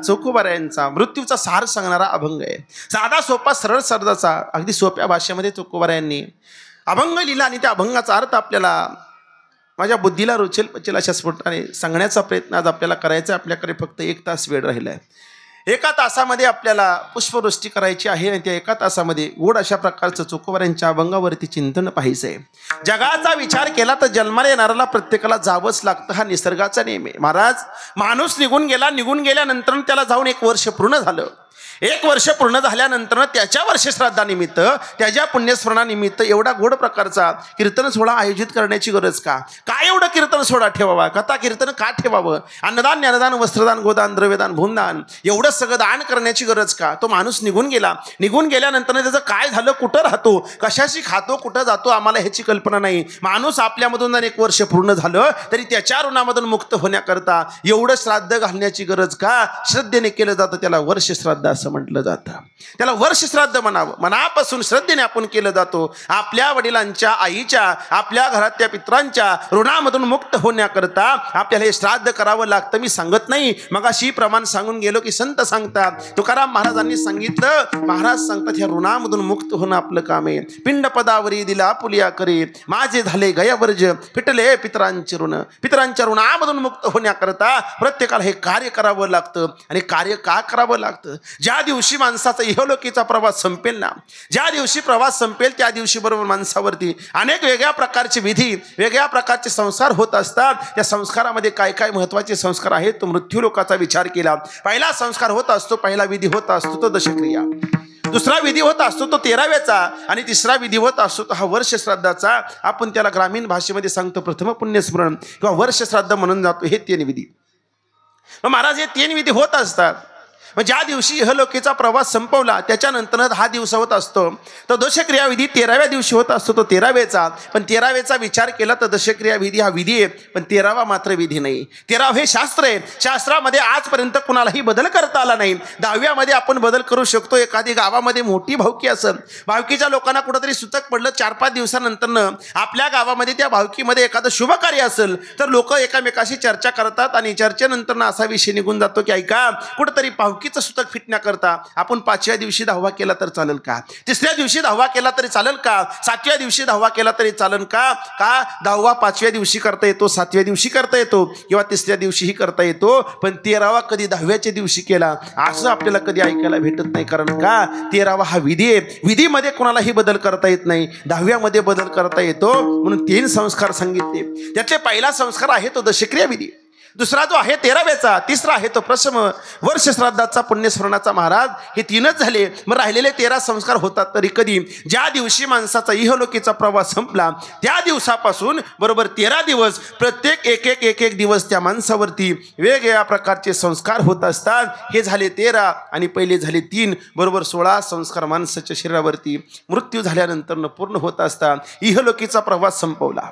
चोखोबाऱ्यांचा मृत्यूचा सार सांगणारा अभंग आहे. साधा सोपा सरळ सरदाचा अगदी सोप्या भाषेमध्ये चोखोबाऱ्यांनी अभंग लिहिला आणि त्या अभंगाचा अर्थ आपल्याला माझ्या बुद्धीला रुचेल पचेल अशा स्फोटाने सांगण्याचा प्रयत्न आज आपल्याला करायचा. आपल्याकडे फक्त 1 तास वेळ राहिला आहे. 1 तासामध्ये आपल्याला पुष्पवृष्टी करायची आहे आणि त्या 1 तासामध्ये गोड अशा प्रकारचं चोखोबाऱ्यांच्या अभंगावरती चिंतन पाहायचं आहे. जगाचा विचार केला तर जन्माला येणाऱ्याला प्रत्येकाला जावंच लागतं, हा निसर्गाचा नियम आहे. महाराज, माणूस निघून गेल्यानंतर त्याला जाऊन 1 वर्ष पूर्ण झालं. 1 वर्ष पूर्ण झाल्यानंतर त्याच्या वर्षश्राद्धानिमित्त, त्याच्या पुण्यस्मरणानिमित्त एवढा गोड प्रकारचा कीर्तन सोहळा आयोजित करण्याची गरज का? काय एवढं कीर्तन सोहळा ठेवावा? कथा कीर्तन का ठेवावं? अन्नदान, ज्ञानदान, वस्त्रदान, गोदान, द्रव्यदान, भूमदान एवढं सगळं दान करण्याची गरज का? तो माणूस निघून गेल्यानंतर त्याचं काय झालं, कुठं राहतो, कशाशी खातो, कुठं जातो, आम्हाला ह्याची कल्पना नाही. माणूस आपल्यामधून जर 1 वर्ष पूर्ण झालं तरी त्याच्या ऋणामधून मुक्त होण्याकरता एवढं श्राद्ध घालण्याची गरज का? श्रद्धेने केलं जातं, त्याला वर्षश्राद्ध असं म्हटलं जातं. त्याला वर्षश्राद्ध म्हणावं. मनापासून श्रद्धेने आपण केलं जातो. आपल्या वडिलांच्या, आईच्या, आपल्या घरातल्या पितरांच्या ऋणामधून मुक्त होण्याकरता आपल्याला हे श्राद्ध करावं लागतं. मी सांगत नाही, मगाशी प्रमाण सांगून गेलो की संत सांगतात, तुकाराम महाराजांनी सांगितलं, महाराज सांगतात, ह्या ऋणामधून मुक्त होणं आपलं काम आहे. पिंड पदावरी दिला पुलिया करे, माझे झाले गयावर्ज, फिटले पितरांचे ऋण. पितरांच्या ऋणामधून मुक्त होण्याकरता प्रत्येकाला हे कार्य करावं लागतं. आणि कार्य का करावं लागतं? ज्या दिवशी माणसाचा इहलोकीचा प्रवास संपेल ना, ज्या दिवशी प्रवास संपेल त्या दिवशी बरोबर माणसावरती अनेक वेगळ्या प्रकारचे विधी, वेगळ्या प्रकारचे संस्कार होत असतात. त्या संस्कारामध्ये काय काय महत्त्वाचे संस्कार आहेत तो मृत्यू लोकाचा विचार केला. पहिला संस्कार होत असतो, पहिला विधी होत असतो तो दशक्रिया. दुसरा विधी होत असतो तो 13व्याचा आणि तिसरा विधी होत असतो तो हा वर्षश्राद्धाचा. आपण त्याला ग्रामीण भाषेमध्ये सांगतो प्रथम पुण्यस्मरण किंवा वर्षश्राद्ध म्हणून जातो. हे 3 विधी. महाराज, हे 3 विधी होत असतात. मग ज्या दिवशी इहलोकीचा प्रवास संपवला त्याच्यानंतर 10 दिवस होत असतो तर दशक्रिया विधी 13व्या दिवशी होत असतो तो 13वेचा. पण 13वेचा विचार केला तर दशक्रिया विधी हा विधी आहे, पण 13वा मात्र विधी नाही. 13 हे शास्त्र आहे. शास्त्रामध्ये आजपर्यंत कुणालाही बदल करता आला नाही. 10व्यामध्ये आपण बदल करू शकतो. एखादी गावामध्ये मोठी भावकी असेल, भावकीच्या लोकांना कुठंतरी सुतक पडलं, 4-5 दिवसानंतर आपल्या गावामध्ये त्या भावकीमध्ये एखादं शुभ कार्य असेल तर लोक एकामेकाशी चर्चा करतात आणि चर्चेनंतर असा विषय निघून जातो की ऐका, कुठंतरी भावकीचं सुतक फिटण्याकरता आपण 5व्या दिवशी 10वा केला तर चालेल का? 3ऱ्या दिवशी 10वा केला तरी चालेल का? 7व्या दिवशी 10वा केला तरी चालेल का? का 10वा 5व्या दिवशी करता येतो, 7व्या दिवशी करता येतो किंवा 3ऱ्या दिवशीही करता येतो, पण 13वा कधी 10व्याच्या दिवशी केला असं आपल्याला कधी ऐकायला भेटत नाही. कारण का? 13वा हा विधी आहे. विधीमध्ये कोणालाही बदल करता येत नाही, 10व्यामध्ये बदल करता येतो. म्हणून 3 संस्कार सांगितले. त्यातले पहिला संस्कार आहे तो दशक्रिया विधी. दुसरा जो आहे 13व्याचा, तिसरा आहे तो प्रथम वर्षश्राद्धाचा पुण्यस्मरणाचा. महाराज, हे 3च झाले. मग राहिलेले 13 संस्कार होतात तरी कधी? ज्या दिवशी माणसाचा इहलोकीचा प्रवास संपला त्या दिवसापासून बरोबर 13 दिवस प्रत्येक एक दिवस त्या माणसावरती वेगवेगळ्या प्रकारचे संस्कार होत असतात. हे झाले 13 आणि पहिले झाले 3, बरोबर 16 संस्कार माणसाच्या शरीरावरती मृत्यू झाल्यानंतर पूर्ण होत असतात. इहलोकीचा प्रवास संपवला.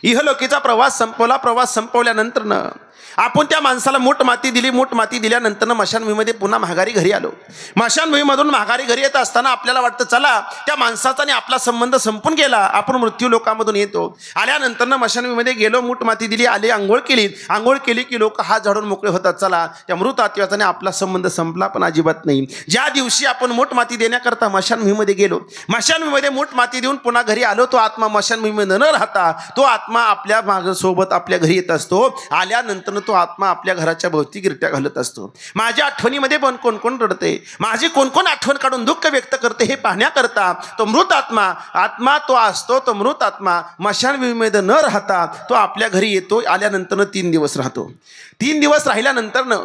इहलोकीचा प्रवास संपवला. प्रवास संपवल्यानंतर आपण त्या माणसाला मूठ माती दिली. मूठ माती दिल्यानंतर मशानभूमीमध्ये पुन्हा माघारी घरी आलो. मशानभूमीमधून माघारी घरी येत असताना आपल्याला वाटतं चला त्या माणसाचा आणि आपला संबंध संपून गेला, आपण मृत्यू लोकामधून येतो. आल्यानंतर मशानभूमीमध्ये गेलो, मूठ माती दिली, आले, आंघोळ केली की लोक हात झाडून मोकळे होतात. चला त्या मृत आत्म्याचा आपला संबंध संपला, पण अजिबात नाही. ज्या दिवशी आपण मूठ माती देण्याकरता मशानभूमीमध्ये गेलो, मशानभूमीमध्ये मूठ माती देऊन पुन्हा घरी आलो, तो आत्मा मशानभूमीमध्ये न राहता तो आत्मा आपल्या मागसोबत आपल्या घरी येत असतो. आल्यानंतर तो आत्मा आपल्या घराच्या भोवती गिरट्या घालत असतो. माझ्या आठवणीमध्ये पण कोण कोण रडते, माझी कोण कोण आठवण काढून दुःख व्यक्त करते हे पाहण्याकरता तो मृत आत्मा तो असतो. तो मृत आत्मा मशानभूमीमध्ये न राहता तो आपल्या घरी येतो. आल्यानंतर 3 दिवस राहतो. 3 दिवस राहिल्यानंतर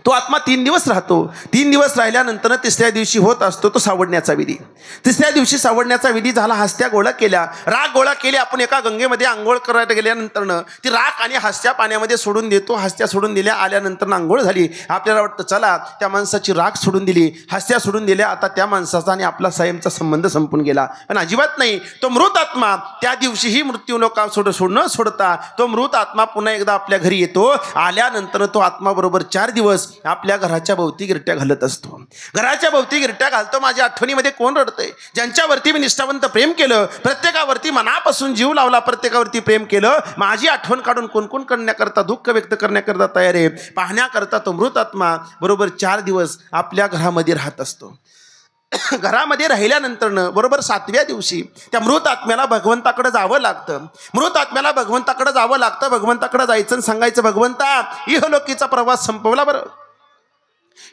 तो आत्मा 3 दिवस राहतो. 3 दिवस राहिल्यानंतर 3ऱ्या दिवशी होत असतो तो सावडण्याचा विधी. 3ऱ्या दिवशी सावडण्याचा विधी झाला. हस्त्या गोळा केल्या, राख गोळा केली. आपण एका गंगेमध्ये आंघोळ करायला गेल्यानंतर ती राख आणि हस्त्या पाण्यामध्ये सोडून देतो. हस्त्या सोडून दिल्या. आल्यानंतर आंघोळ झाली. आपल्याला वाटतं चला त्या माणसाची राख सोडून दिली, हस्त्या सोडून दिल्या, आता त्या माणसाचा आणि आपला सायमचा संबंध संपून गेला. पण अजिबात नाही. तो मृत आत्मा त्या दिवशीही मृत्यू लोका सोडता तो मृत आत्मा पुन्हा एकदा आपल्या घरी येतो. आल्यानंतर तो आत्मा बरोबर 4 दिवस आपल्या घराच्या भोवती गिरट्या घालत असतो. घराच्या भोवती गिरट्या घालतो. माझ्या आठवणीमध्ये कोण रडतंय? ज्यांच्यावरती मी निष्ठावंत प्रेम केलं, प्रत्येकावरती मनापासून जीव लावला, प्रत्येकावरती प्रेम केलं, माझी आठवण काढून कोण करण्याकरता, दुःख व्यक्त करण्याकरता तयार आहे, पाहण्याकरता तो मृत आत्मा बरोबर 4 दिवस आपल्या घरामध्ये राहत असतो. घरामध्ये राहिल्यानंतर बरोबर 7व्या दिवशी त्या मृत आत्म्याला भगवंताकडे जावं लागतं. मृत आत्म्याला भगवंताकडे जावं लागतं. भगवंताकडे जायचं आणि सांगायचं, भगवंता इहलोकीचा प्रवास संपवला, बरं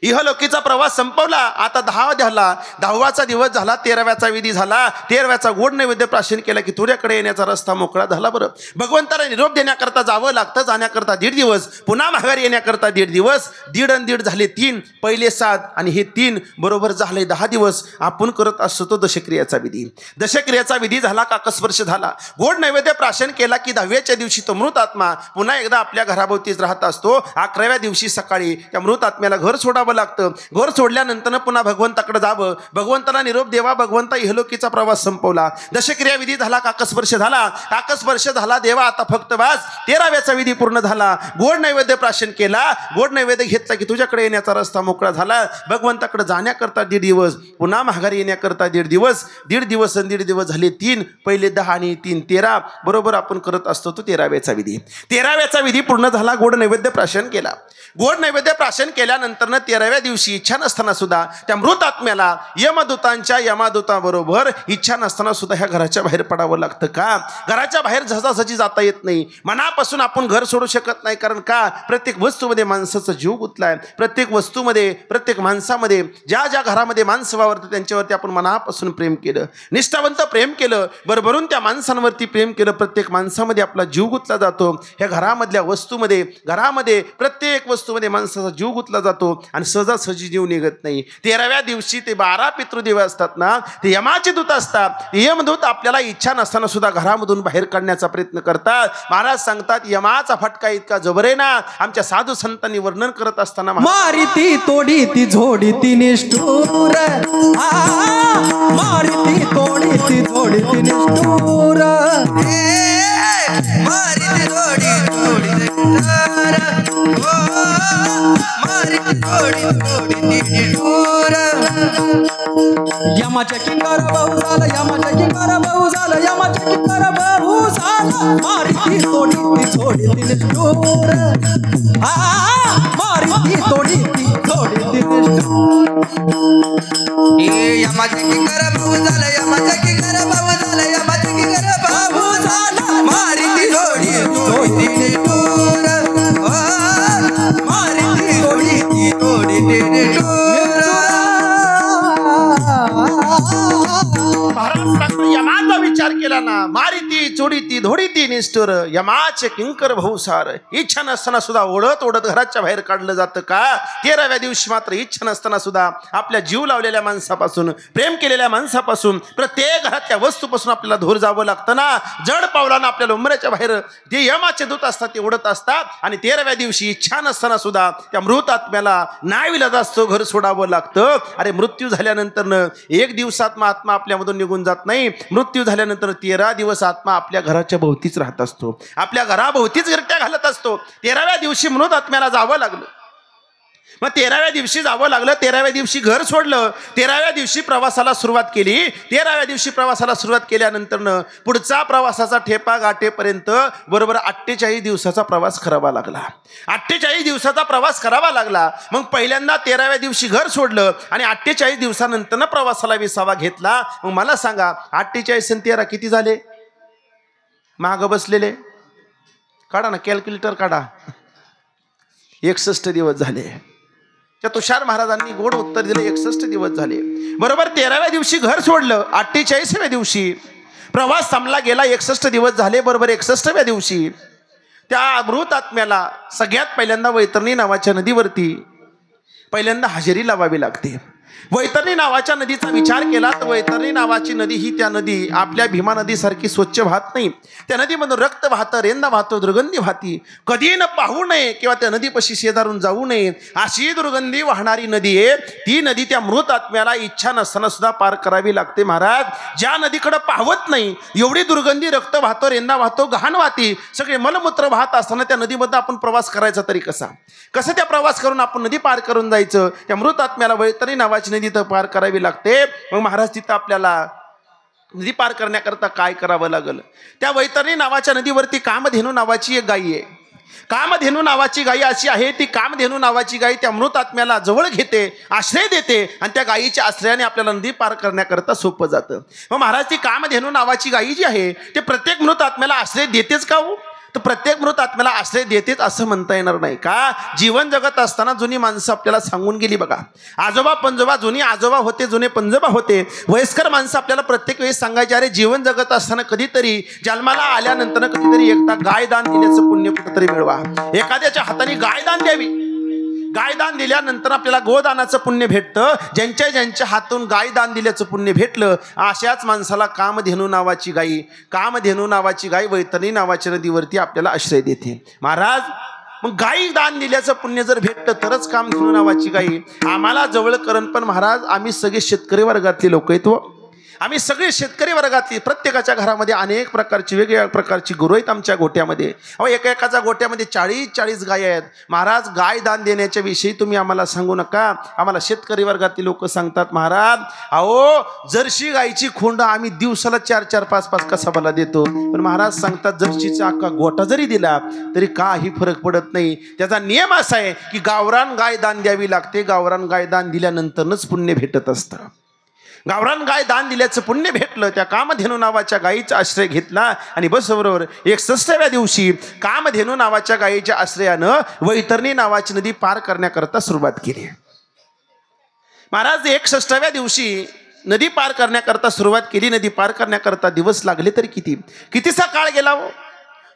इहलोकीचा प्रवास संपवला, आता 10 झाला, 10वाचा दिवस झाला, 13व्याचा विधी झाला, 13व्याचा गोड नैवेद्य प्राशन केला की तुझ्याकडे येण्याचा रस्ता मोकळा झाला. बरं भगवंताला निरोप देण्याकरता जावं लागतं. जाण्याकरता 1.5 दिवस, पुन्हा माघारी येण्याकरता 1.5 दिवस, 1.5 आणि 1.5 झाले 3, पहिले 7 आणि हे 3 बरोबर झाले 10 दिवस. आपण करत असतो तो दशक्रियाचा विधी. दशक्रियाचा विधी झाला, काकस्पर्श झाला, गोड नैवेद्य प्राशन केला की 10व्याच्या दिवशी तो मृत आत्मा पुन्हा एकदा आपल्या घराभोवतीच राहत असतो. 11व्या दिवशी सकाळी त्या मृत आत्म्याला घर सोडावं लागतं. घर सोडल्यानंतर पुन्हा भगवंताकडे जावं, भगवंताला निरोप देवा, भगवंता इहलोकीचा प्रवास संपवला. दशक्रिया विधी झाला, काकस्पर्श झाला, काकस्पर्श झाला, देवा आता फक्त वास. 13व्याचा विधी पूर्ण झाला, गोड नैवेद्य प्राशन केला, गोड नैवेद्य घेतला की तुझ्याकडे येण्याचा रस्ता मोकळा झाला. भगवंताकडे जाण्याकरता 1.5 दिवस, पुन्हा माघारी येण्याकरता 1.5 दिवस, 1.5 दिवस आणि 1.5 दिवस झाले 3, पहिले 10 आणि 3 13 बरोबर आपण करत असतो तो 13व्याचा विधी. 13व्याचा विधी पूर्ण झाला, गोड नैवेद्य प्राशन केला. गोड नैवेद्य प्राशन केल्यानंतर 13व्या दिवशी इच्छा नसताना सुद्धा त्या मृत आत्म्याला यमदूतांच्या यमादूताबरोबर इच्छा नसताना सुद्धा ह्या घराच्या बाहेर पडावं लागतं. का? घराच्या बाहेर सहजासहजी जाता येत नाही. मनापासून आपण घर सोडू शकत नाही. कारण का? प्रत्येक वस्तूमध्ये माणसाचा जीव गुंतलाय. प्रत्येक वस्तूमध्ये, प्रत्येक माणसामध्ये, ज्या ज्या घरामध्ये माणसं वावरतं त्यांच्यावरती आपण मनापासून प्रेम केलं, निष्ठावंत प्रेम केलं, भरभरून त्या माणसांवरती प्रेम केलं, प्रत्येक माणसामध्ये आपला जीव गुंतला जातो. ह्या घरामधल्या वस्तूमध्ये, घरामध्ये प्रत्येक वस्तूमध्ये माणसाचा जीव गुंतला जातो आणि सहजासहजी जीव निघत नाही. 13व्या दिवशी ते 12 पितृदेव असतात ना, ते यमाचे दूत असतात. यमदूत आपल्याला इच्छा नसताना सुद्धा घरामधून बाहेर काढण्याचा प्रयत्न करतात. महाराज सांगतात, यमाचा फटका इतका जबर आहे ना, आमच्या साधू संतांनी वर्णन करत असताना, मारिती तोडी ती झोडी ती निष्ठूर, मारिती तोडी ती झोडी ती निष्ठूर, मारिती तोडी तोडी निष्ठूर, मारिती तोडी तोडी निष्ठूर. यमाच्या किंकर बहु झालं, यमाच्या किंकर बहु झालं, यमाच्या किंकर बहु झालं, मारिती तोडी ती झोडी ती निष्ठूर, मारिती तोडी ती झोडी ती निष्ठूर. यमाच्या किंकर बहु झालं, यमाच्या किंकर बहु झालं, यमाच्या किंकर बहु झालं, मारिती तोडी झोडी ती निष्ठूर, मारिती तोडी ती झोडी ती निष्ठूर. यमाचा विचार केला ना, मारिती चोडीती धोडीती निष्ठुर, यमाचे किंकर भाऊसार. इच्छा नसताना सुद्धा ओढत ओढत घराच्या बाहेर काढलं जातं. का? 13व्या दिवशी मात्र इच्छा नसताना सुद्धा आपल्या जीव लावलेल्या माणसापासून, प्रेम केलेल्या माणसापासून, प्रत्येक घरातल्या वस्तूपासून आपल्याला दूर जावं लागतं ना. जड पावलानं आपल्याला उंबऱ्याच्या बाहेर जे यमाचे दूत असतात ते ओढत असतात. आणि 13व्या दिवशी इच्छा नसताना सुद्धा त्या मृत आत्म्याला नाईलाज असतो, घर सोडावं लागतं. अरे मृत्यू झाल्यानंतर 1 दिवसात आत्मा आपल्यामधून निघून जात नाही. मृत्यू झाल्यानंतर 13 दिवस आत्मा आपल्या घराच्या भोवतीच राहत असतो, आपल्या घराभोवतीच गिरट्या घालत असतो. 13व्या दिवशी मृत आत्म्याला जावं लागलं. मग 13व्या दिवशी जावं लागलं. 13व्या दिवशी घर सोडलं. 13व्या दिवशी प्रवासाला सुरुवात केली. 13व्या दिवशी प्रवासाला सुरुवात केल्यानंतर पुढचा प्रवासाचा ठेपा गाठेपर्यंत बरोबर 48 दिवसाचा प्रवास करावा लागला. 48 दिवसाचा प्रवास करावा लागला. मग पहिल्यांदा 13व्या दिवशी घर सोडलं आणि 48 दिवसानंतर प्रवासाला विसावा घेतला. मग मला सांगा, 48 आणि 13 किती झाले? मागं बसलेले काढा ना, कॅल्क्युलेटर काढा. 61 दिवस झाले. त्या तुषार महाराजांनी गोड उत्तर दिलं, 61 दिवस झाले. बरोबर 13व्या दिवशी घर सोडलं. 48व्या दिवशी प्रवास थांबला गेला. 61 दिवस झाले. बरोबर 61व्या दिवशी त्या मृत आत्म्याला सगळ्यात पहिल्यांदा वैतरणी नावाच्या नदीवरती पहिल्यांदा हजेरी लावावी लागते. वैतरणी नावाच्या नदीचा विचार केला तर वैतरणी नावाची नदी ही त्या नदी आपल्या भीमा नदीसारखी स्वच्छ वाहत नाही. त्या नदीमधून रक्त वाहतं, रेंदा वाहतो, दुर्गंधी वाहती. कधी न पाहू नये किंवा त्या नदीपाशी शेजारून जाऊ नये अशी दुर्गंधी वाहणारी नदी आहे. ती नदी त्या मृत आत्म्याला इच्छा नसताना सुद्धा पार करावी लागते. महाराज, ज्या नदीकडे पाहत नाही एवढी दुर्गंधी, रक्त वाहतो, रेंदा वाहतो, घाण वाहती, सगळे मलमूत्र वाहत असताना त्या नदीमध्ये आपण प्रवास करायचा तरी कसं त्या प्रवास करून आपण नदी पार करून जायचं? त्या मृत आत्म्याला वैतरणी नावाची नदी तर पार करावी लागते. मग महाराज, तिथं आपल्याला नदी पार करण्याकरता काय करावं लागल? त्या वैतरणी नावाच्या नदीवरती कामधेनू नावाची एक गायी आहे. कामधेनू नावाची गायी अशी आहे, ती कामधेनू नावाची गायी त्या मृत आत्म्याला जवळ घेते, आश्रय देते आणि त्या गायीच्या आश्रयाने आपल्याला नदी पार करण्याकरता सोपं जातं. मग महाराज, ती कामधेनू नावाची गायी जी आहे ते प्रत्येक मृत आत्म्याला आश्रय देतेच का हो? तर प्रत्येक मृत आत्म्याला आश्रय देतेच असं म्हणता येणार नाही. का? जीवन जगत असताना जुनी माणसं आपल्याला सांगून गेली बघा. आजोबा पंजोबा, जुनी आजोबा होते, जुने पंजोबा होते, वयस्कर माणसं आपल्याला प्रत्येक वेळेस सांगायचे, अरे जीवन जगत असताना कधीतरी जन्माला आल्यानंतर कधीतरी एकदा गाय दान दिल्याचं पुण्य कुठंतरी मिळवा. एखाद्याच्या हाताने गाय दान द्यावी. गाय दान दिल्यानंतर आपल्याला गोदानाचं पुण्य भेटतं. ज्यांच्या हातून गाय दान दिल्याचं पुण्य भेटलं अशाच माणसाला कामधेनू नावाची गाय वैतरणी नावाच्या नदीवरती आपल्याला आश्रय देते. महाराज, मग गाई दान दिल्याचं पुण्य जर भेटलं तरच कामधेनू नावाची गाई आम्हाला जवळ करण. पण महाराज, आम्ही सगळे शेतकरी वर्गातले लोक आहेत. आम्ही सगळे शेतकरी वर्गातली, प्रत्येकाच्या घरामध्ये अनेक प्रकारची वेगवेगळ्या प्रकारची गुरु आहेत आमच्या गोट्यामध्ये. अहो, एकाच्या गोट्यामध्ये 40 गाय आहेत. महाराज, गाय दान देण्याच्या विषयी तुम्ही आम्हाला सांगू नका. आम्हाला शेतकरी वर्गातली लोक सांगतात, महाराज अहो जर्सी गायची खोंड आम्ही दिवसाला 4-4, 5-5 कसाबाला देतो. पण महाराज सांगतात, जर्सीचा अख्खा गोटा जरी दिला तरी काही फरक पडत नाही. त्याचा नियम असा आहे की गावरान गाय दान द्यावी लागते. गावरान गाय दान दिल्यानंतरच पुण्य भेटत असतं. गावरान गाय दान दिल्याचं पुण्य भेटलं. त्या कामधेनू नावाच्या गायीचा आश्रय घेतला आणि बरोबर 61व्या दिवशी कामधेनू नावाच्या गायीच्या आश्रयानं वैतरणी नावाची नदी पार करण्याकरता सुरुवात केली. महाराज, 61व्या दिवशी नदी पार करण्याकरता सुरुवात केली. नदी पार करण्याकरता दिवस लागले तरी कितीसा काळ गेला हो?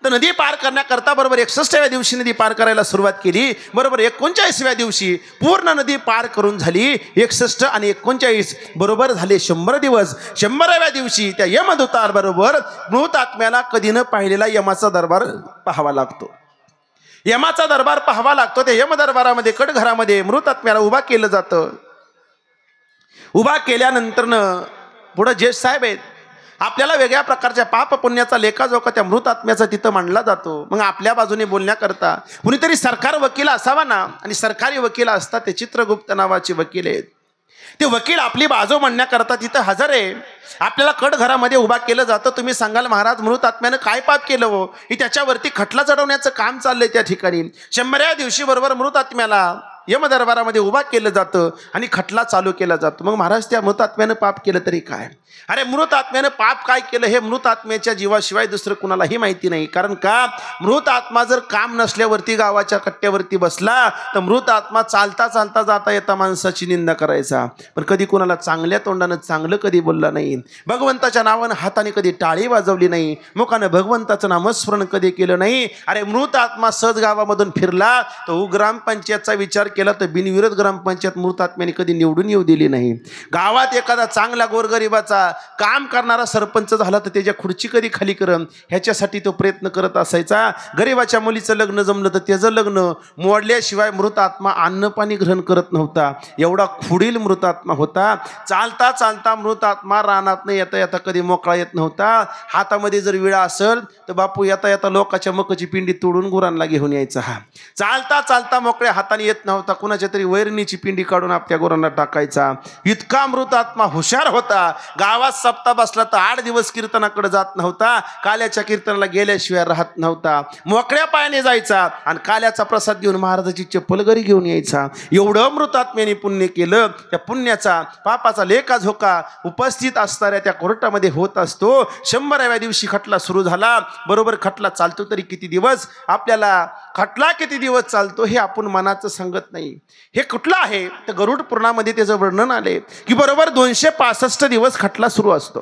तर नदी पार करण्याकरता बरोबर 61व्या दिवशी नदी पार करायला सुरुवात केली. बरोबर 39व्या दिवशी पूर्ण नदी पार करून झाली. 61 आणि 39 बरोबर झाले 100 दिवस. 100व्या दिवशी त्या यमदूतार बरोबर मृत आत्म्याला कधी न पाहिलेला यमाचा दरबार पाहावा लागतो. यमाचा दरबार पाहावा लागतो. त्या यम दरबारामध्ये कटघरामध्ये मृत आत्म्याला उभा केलं जातं. उभा केल्यानंतर पुढे ज्येष्ठ साहेब आहेत, आपल्याला वेगळ्या प्रकारच्या पाप पुण्याचा लेखाजोखा त्या मृत आत्म्याचा तिथं मांडला जातो. मग आपल्या बाजूने बोलण्याकरता कुणीतरी सरकार वकील असावा ना. आणि सरकारी वकील असतात ते चित्रगुप्त नावाचे वकील आहेत. ते वकील आपली बाजू मांडण्याकरता तिथं हजर आहे. आपल्याला कटघरामध्ये उभा केलं जातं. तुम्ही सांगाल, महाराज मृत आत्म्यानं काय पाप केलं हो? ही त्याच्यावरती खटला चढवण्याचं काम चाललंय त्या ठिकाणी. 100व्या दिवशी बरोबर मृत आत्म्याला यम दरबारामध्ये उभा केलं जातं आणि खटला चालू केला जातो. मग महाराज, त्या मृत आत्म्यानं पाप केलं तरी काय? अरे मृत आत्म्यानं पाप काय केलं हे मृत आत्म्याच्या जीवाशिवाय दुसरं कुणालाही माहिती नाही. कारण का? मृत आत्मा जर काम नसल्यावरती गावाच्या कट्ट्यावरती बसला तर मृत आत्मा चालता चालता जाता येता माणसाची निंदा करायचा. पण कधी कुणाला चांगल्या तोंडानं चांगलं कधी बोलला नाही. भगवंताच्या नावानं हाताने कधी टाळी वाजवली नाही. मुखानं भगवंताचं नामस्मरण कधी केलं नाही. अरे मृत आत्मा सहज गावामधून फिरला तर ग्रामपंचायतचा विचार केला तर बिनविरोध ग्रामपंचायत मृत आत्म्याने कधी निवडून येऊ दिली नाही. गावात एखादा चांगला गोरगरिबाचा काम करणारा सरपंच झाला तर त्याच्या खुर्ची कधी खाली करम ह्याच्यासाठी तो प्रयत्न करत असायचा. गरिबाच्या मुलीचं लग्न जमलं तर त्याचं लग्न मोडल्याशिवाय मृत आत्मा अन्न पाणी ग्रहण करत नव्हता. एवढा खुडील मृत आत्मा होता. चालता चालता मृत आत्मा रानात येता येता कधी मोकळा येत नव्हता. हातामध्ये जर विळा असेल तर बापू येता येता लोकाच्या मकाची पिंडी तोडून गुरांना घेऊन यायचा. हा चालता चालता मोकळ्या हाताने येत नव्हता. कुणाच्या तरी वैरणीची पिंडी काढून आपल्या गुरांना टाकायचा. इतका मृत आत्मा हुशार होता. गावात सप्ताह बसला तर 8 दिवस कीर्तनाकडे जात नव्हता. काल्याच्या कीर्तनाला गेल्याशिवाय राहत नव्हता. मोकळ्या पायाने जायचा आणि काल्याचा प्रसाद घेऊन महाराजाची चप्पल घरी घेऊन यायचा. एवढं मृत आत्म्याने पुण्य केलं. त्या पुण्याचा पापाचा लेखाजोखा उपस्थित असणाऱ्या त्या कोर्टामध्ये होत असतो. 100व्या दिवशी खटला सुरू झाला. बरोबर खटला चालतो तरी किती दिवस? आपल्याला खटला किती दिवस चालतो हे आपण मनाचं सांगत नाही. हे कुठलं आहे तर गरुड पुराणामध्ये त्याचं वर्णन आले की बरोबर 265 दिवस खटला सुरू असतो.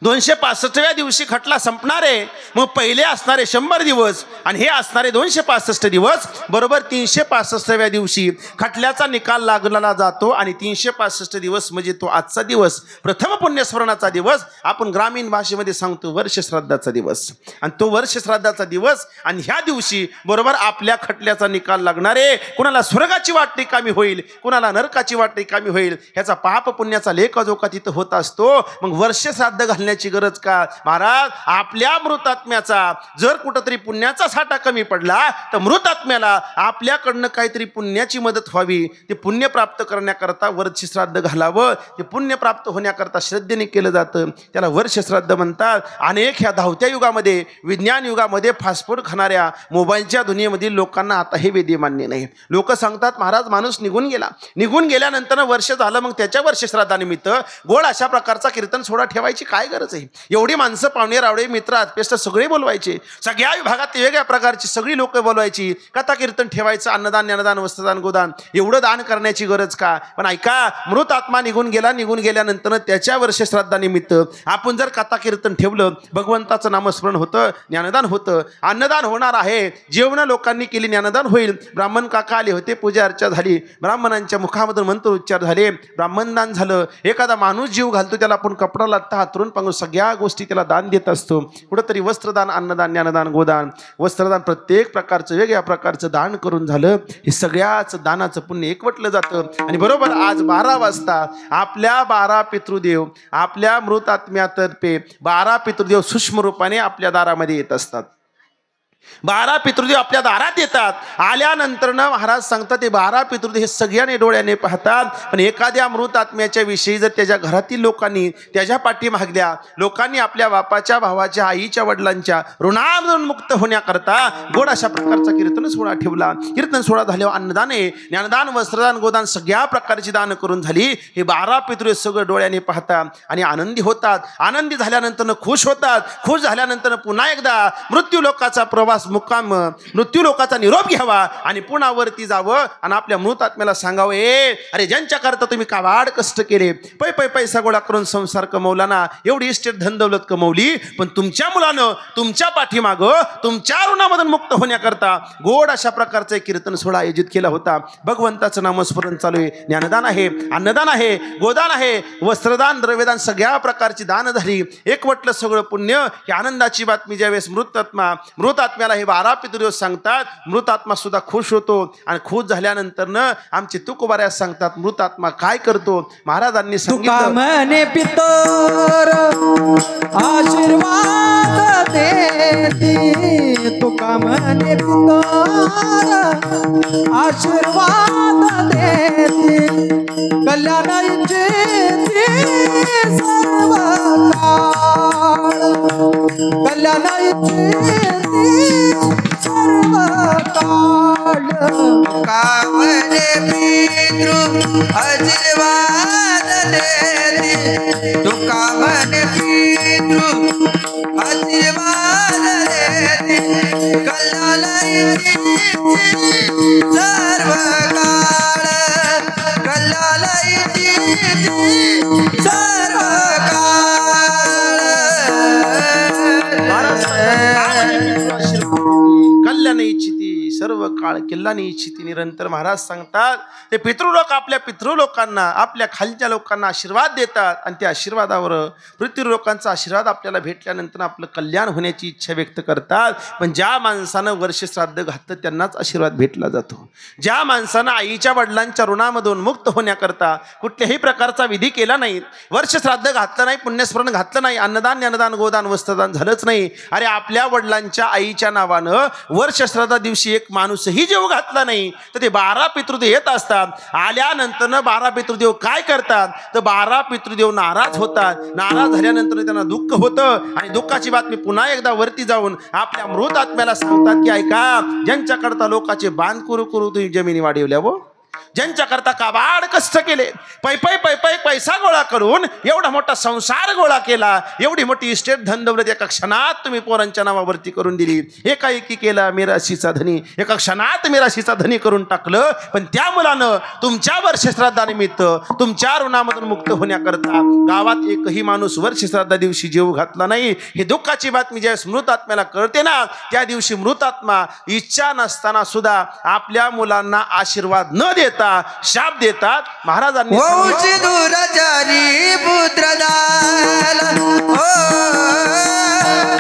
265व्या दिवशी खटला संपणार आहे. मग पहिले असणारे 100 दिवस आणि हे असणारे 265 दिवस, बरोबर 365व्या दिवशी खटल्याचा निकाल लागला जातो. आणि 365 दिवस म्हणजे तो आजचा दिवस, प्रथम पुण्यस्मरणाचा दिवस, आपण ग्रामीण भाषेमध्ये सांगतो वर्ष श्राद्धाचा दिवस. आणि तो वर्ष श्राद्धाचा दिवस आणि ह्या दिवशी बरोबर आपल्या खटल्याचा निकाल लागणार आहे. कुणाला स्वर्गाची वाट रिकामी होईल, कुणाला नरकाची वाट रिकामी होईल, ह्याचा पाप पुण्याचा लेखाजोखा तिथं होत असतो. मग वर्ष श्राद्ध घालण्याची गरज का महाराज? आपल्या मृतात्म्याचा जर कुठंतरी पुण्याचा साठा कमी पडला तर मृतात्म्याला आपल्याकडनं काहीतरी पुण्याची मदत व्हावी, ते पुण्य प्राप्त करण्याकरता वर्ष श्राद्ध घालावं. ते पुण्य प्राप्त होण्याकरता श्रद्धेने केलं जातं, त्याला वर्ष श्राद्ध म्हणतात. अनेक ह्या धावत्या युगामध्ये, विज्ञान युगामध्ये फास्टफूड खाणाऱ्या मोबाईलच्या दुनियेमधील लोकांना आता हे वेद्यमान्य नाही. लोक सांगतात महाराज माणूस निघून गेला, निघून गेल्यानंतर वर्ष झालं, मग त्याच्या वर्ष श्राद्धानिमित्त गोड अशा प्रकारचा कीर्तन सोहळा ठेवायची काय गरज आहे? एवढी माणसं, पाहुणे रावळे, मित्र आत्पेष्ट सगळे बोलवायचे, सगळ्या विभागात वेगळ्या प्रकारची सगळी लोक बोलवायची, कथा कीर्तन ठेवायचं, अन्नदान, ज्ञानदान, वस्त्रदान, गोदान, एवढं दान करण्याची गरज का? पण ऐका, मृत आत्मा निघून गेला, निघून गेल्यानंतर त्याच्या वर्ष श्राद्धानिमित्त आपण जर कथा कीर्तन ठेवलं, भगवंताचं नामस्मरण होतं, ज्ञानदान होतं, अन्नदान होणार आहे, जेवण लोकांनी केली, ज्ञानदान होईल. ब्राह्मण काका आले होते, पूजा अर्चा झाली, ब्राह्मणांच्या मुखामधून मंत्र उच्चार झाले, ब्राह्मणदान झालं. एखादा माणूस जीव घालतो, त्याला आपण कपडा लत्ता हातरून पांघरून सगळ्या गोष्टी त्याला दान देत असतो. कुठंतरी वस्त्रदान, अन्नदान, ज्ञानदान, गोदान, वस्त्रदान, प्रत्येक प्रकारचं वेगळ्या प्रकारचं दान करून झालं. हे सगळ्याच दानाचं पुण्य एकवटलं जातं. आणि बरोबर आज 12 वाजता आपल्या 12 पितृदेव, आपल्या मृत आत्म्यातर्फे 12 पितृदेव सूक्ष्म रूपाने आपल्या दारामध्ये येत असतात. 12 पितृदेव आपल्या दारात येतात. आल्यानंतर महाराज सांगतात ते 12 पितृदेव हे सगळ्यांनी डोळ्याने पाहतात. पण एखाद्या मृत आत्म्याच्या विषयी जर त्याच्या घरातील लोकांनी, त्याच्या पाठीमागल्या लोकांनी आपल्या बापाच्या, भावाच्या, आईच्या, वडिलांच्या ऋणामधून मुक्त होण्याकरता गोड अशा प्रकारचा कीर्तन सोहळा ठेवला. कीर्तन सोहळा झाल्यावर अन्नदाने, ज्ञानदान, वस्त्रदान, गोदान सगळ्या प्रकारची दान करून झाली. हे 12 पितृदेव सगळं डोळ्याने पाहतात आणि आनंदी होतात. आनंदी झाल्यानंतर खुश होतात. खुश झाल्यानंतर पुन्हा एकदा मृत्यू लोकाचा प्रवास, मुक्काम, मृत्यू लोकाचा निरोप घ्यावा आणि पुन्हा वरती जावं आणि आपल्या मृत आत्म्याला सांगावं, अरे ज्यांच्या करता तुम्ही कावाड कष्ट केले, पैसा गोळा करून संसार कमवला ना, एवढी इस्टेट धन दौलत कमवली, पण तुमच्या मुलानं तुमच्या पाठीमागं तुमच्या ऋणामधून मुक्त होण्याकरता गोड अशा प्रकारचे कीर्तन सोहळा आयोजित केला होता. भगवंताचं नामस्मरण चालू आहे, ज्ञानदान आहे, अन्नदान आहे, गोदान आहे, वस्त्रदान, द्रव्यदान, सगळ्या प्रकारची दान झाली. एकवटलं सगळं पुण्य. ही आनंदाची बातमी ज्यावेळेस मृत आत्म्याला हे 12 पितृदेव सांगतात, मृत आत्मा सुद्धा खुश होतो. आणि खुश झाल्यानंतर आमचे तुकोबाऱ्या सांगतात मृत आत्मा काय करतो. महाराजांनी सांगितलं, म्हणे पितर आशीर्वाद देती, तुका म्हणे पितर आशीर्वाद देती, कल्याणाची सर्व काळ, कल्याणाची सर्व काळ. कामने पितृ आशीर्वाद देती, तुका म्हणे पितृ आशीर्वाद देती, कल्याणाची सर्व काळ, कल्याणाची सर्व काळ. कल्याण इच्छिती सर्व काळ, कल्याण इच्छिती निरंतर. महाराज सांगतात ते पितृलोक आपल्या पितृलोकांना, आपल्या खालच्या लोकांना आशीर्वाद देतात आणि त्या आशीर्वादावर पितृलोकांचा आशीर्वाद आपल्याला भेटल्यानंतर आपलं कल्याण होण्याची इच्छा व्यक्त करतात. पण ज्या माणसानं वर्ष श्राद्ध घातलं त्यांनाच आशीर्वाद भेटला जातो. ज्या माणसानं आईच्या वडिलांच्या ऋणामधून मुक्त होण्याकरता कुठल्याही प्रकारचा विधी केला नाही, वर्ष श्राद्ध घातलं नाही, पुण्यस्मरण घातलं नाही, अन्नदान, ज्ञानदान, गोदान, वस्त्रदान झालंच नाही, अरे आपल्या वडिलांच्या आईच्या नावानं वर्ष श्राद्धा दिवशी एक माणूसही जेव घातला नाही, तर ते 12 पितृदेव येत असतात. आल्यानंतर 12 पितृदेव काय करतात, तर 12 पितृदेव नाराज होतात. नाराज झाल्यानंतर त्यांना दुःख होतं आणि दुःखाची बातमी पुन्हा एकदा वरती जाऊन आपल्या मृत आत्म्याला सांगतात की ऐका, ज्यांच्याकरता लोकांचे बांध करू तुम्ही जमिनी वाढवल्या, व ज्यांच्याकरता काबाड कष्ट केले, पै पैसा गोळा करून एवढा मोठा संसार गोळा केला, एवढी मोठी इस्टेट धनदौलत एका क्षणात तुम्ही पोरांच्या नावावरती करून दिली. एकाएकी केला मिराशीचा धनी, एका क्षणात मिराशीचा धनी करून टाकलं. पण त्या मुलानं तुमच्या वर्षश्राद्धानिमित्त तुमच्या ऋणामधून मुक्त होण्याकरता गावात एकही माणूस वर्षश्राद्धा दिवशी जीव घातला नाही. ही दुःखाची बातमी ज्या मृतात्म्याला कळते ना, त्या दिवशी मृतात्मा इच्छा नसताना सुद्धा आपल्या मुलांना आशीर्वाद न देता शाप देतात. महाराजांनी वंशी दुराचारी पुत्र झाला,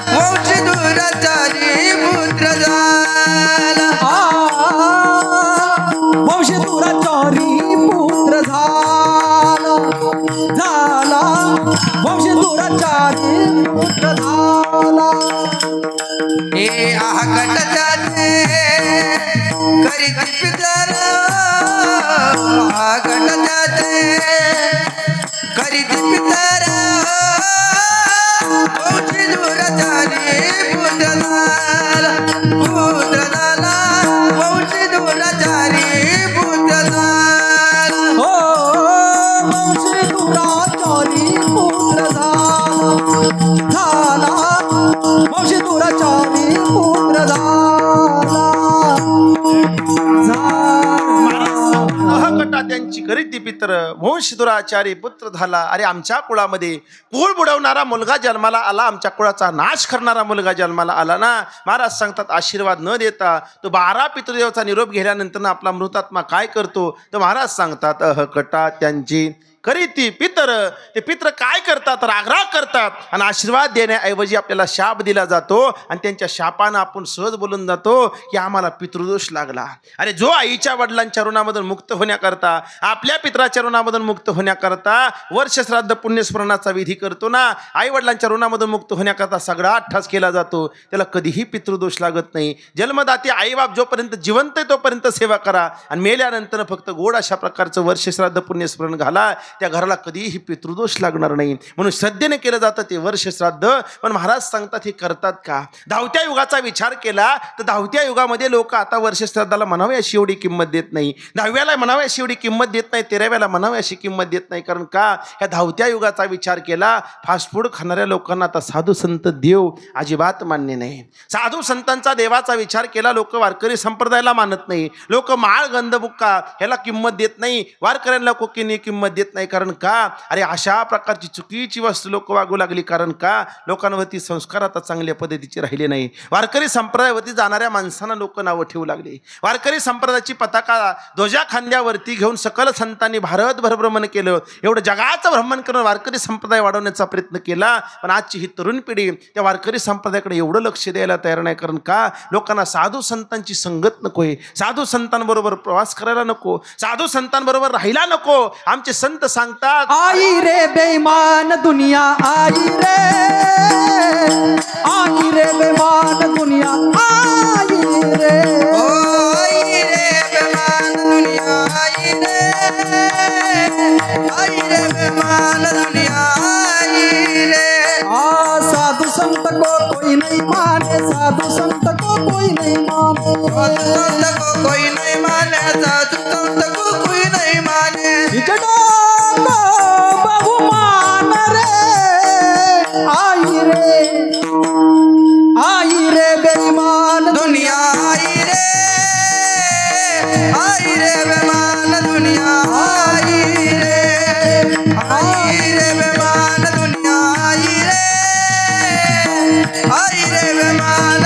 वंशी दुराचारी पुत्र झाला, वंशी दुराचारी पुत्र झाला, वंशी दुराचारी पुत्र झाला. हे आहकट जाते करीत पितर, आहकट जाते करीत पितर, वंशी दुराचारी पुत्र झाला, पुत्र झाला, वंशी दुराचारी पुत्र झाला. वंशी दुराचारी पुत्र झाला, वंशी दुराचारी पुत्र अहकटा त्यांची करीती पित्र, वंश दुराचारी पुत्र झाला. अरे आमच्या कुळामध्ये कुळ बुडवणारा मुलगा जन्माला आला, आमच्या कुळाचा नाश करणारा मुलगा जन्माला आला ना. महाराज सांगतात आशीर्वाद न देता तो 12 पितृदेवाचा निरोप घेतल्यानंतर आपला मृतात्मा काय करतो, तर महाराज सांगतात अहकटा त्यांची करीती पितर. ते पित्र काय करतात, रागराग करतात आणि आशीर्वाद देण्याऐवजी आपल्याला शाप दिला जातो आणि त्यांच्या शापानं आपण सहज बोलून जातो की आम्हाला पितृदोष लागला. अरे जो आईच्या वडिलांच्या ऋणामधून मुक्त होण्याकरता, आपल्या पित्राच्या ऋणामधून मुक्त होण्याकरता वर्षश्राद्ध पुण्यस्मरणाचा विधी करतो ना, आई वडिलांच्या ऋणामधून मुक्त होण्याकरता सगळा अठ्ठास केला जातो, त्याला कधीही पितृदोष लागत नाही. जन्मदाते आईबाप जोपर्यंत जिवंत आहे तोपर्यंत सेवा करा आणि मेल्यानंतर फक्त गोड अशा प्रकारचं वर्षश्राद्ध पुण्यस्मरण घाला, त्या घराला कधीही पितृदोष लागणार नाही. म्हणून श्रद्धेने केलं जातं ते वर्षश्राद्ध. पण महाराज सांगतात हे करतात का? धावत्या युगाचा विचार केला तर धावत्या युगामध्ये लोक आता वर्षश्राद्धाला म्हणावे अशी एवढी किंमत देत नाही, 10व्याला म्हणावे अशी एवढी किंमत देत नाही, 13व्याला म्हणावे अशी किंमत देत नाही. कारण का? ह्या धावत्या युगाचा विचार केला, फास्ट फूड खाणाऱ्या लोकांना आता साधू संत देव अजिबात मान्य नाही. साधू संतांचा देवाचा विचार केला, लोक वारकरी संप्रदायाला मानत नाही, लोक माळ गंधबुक्का ह्याला किंमत देत नाही, वारकऱ्यांना कोकीने किंमत देत नाही. कारण का? अरे अशा प्रकारची चुकीची वस्तू लोक वागू लागली. कारण का? लोकांवरती संस्कार आता चांगल्या पद्धतीचे राहिले नाही. वारकरी संप्रदायावरती जाणाऱ्या माणसांना लोक नावं ठेवू लागली. वारकरी संप्रदायाची पताका ध्वजा खांद्यावरती घेऊन सकल संतांनी भारतभर भ्रमण केलं, एवढं जगाचं भ्रमण करून वारकरी संप्रदाय वाढवण्याचा प्रयत्न केला. पण आजची ही तरुण पिढी त्या वारकरी संप्रदायाकडे एवढं लक्ष द्यायला तयार नाही. कारण का? लोकांना साधू संतांची संगत नकोय, साधू संतांबरोबर प्रवास करायला नको, साधू संतांबरोबर राहायला नको. आमचे संत सांगतात आई रे बेईमान दुनिया, आई रे बेईमान दुनिया, आई रे, आई रे बेमान दुनिया, आई रे बेमान दुनिया, आई रे. साधु संत को कोई नहीं माने, साधु संत को कोई नहीं माने, साधु संत को कोई नहीं माने, साधु संत को कोई नहीं माने. बहुमान रे, आई रे बेईमान दुनिया, आई रे बेमान दुनिया, आई रे बेमान दुनिया, आई रे बेमान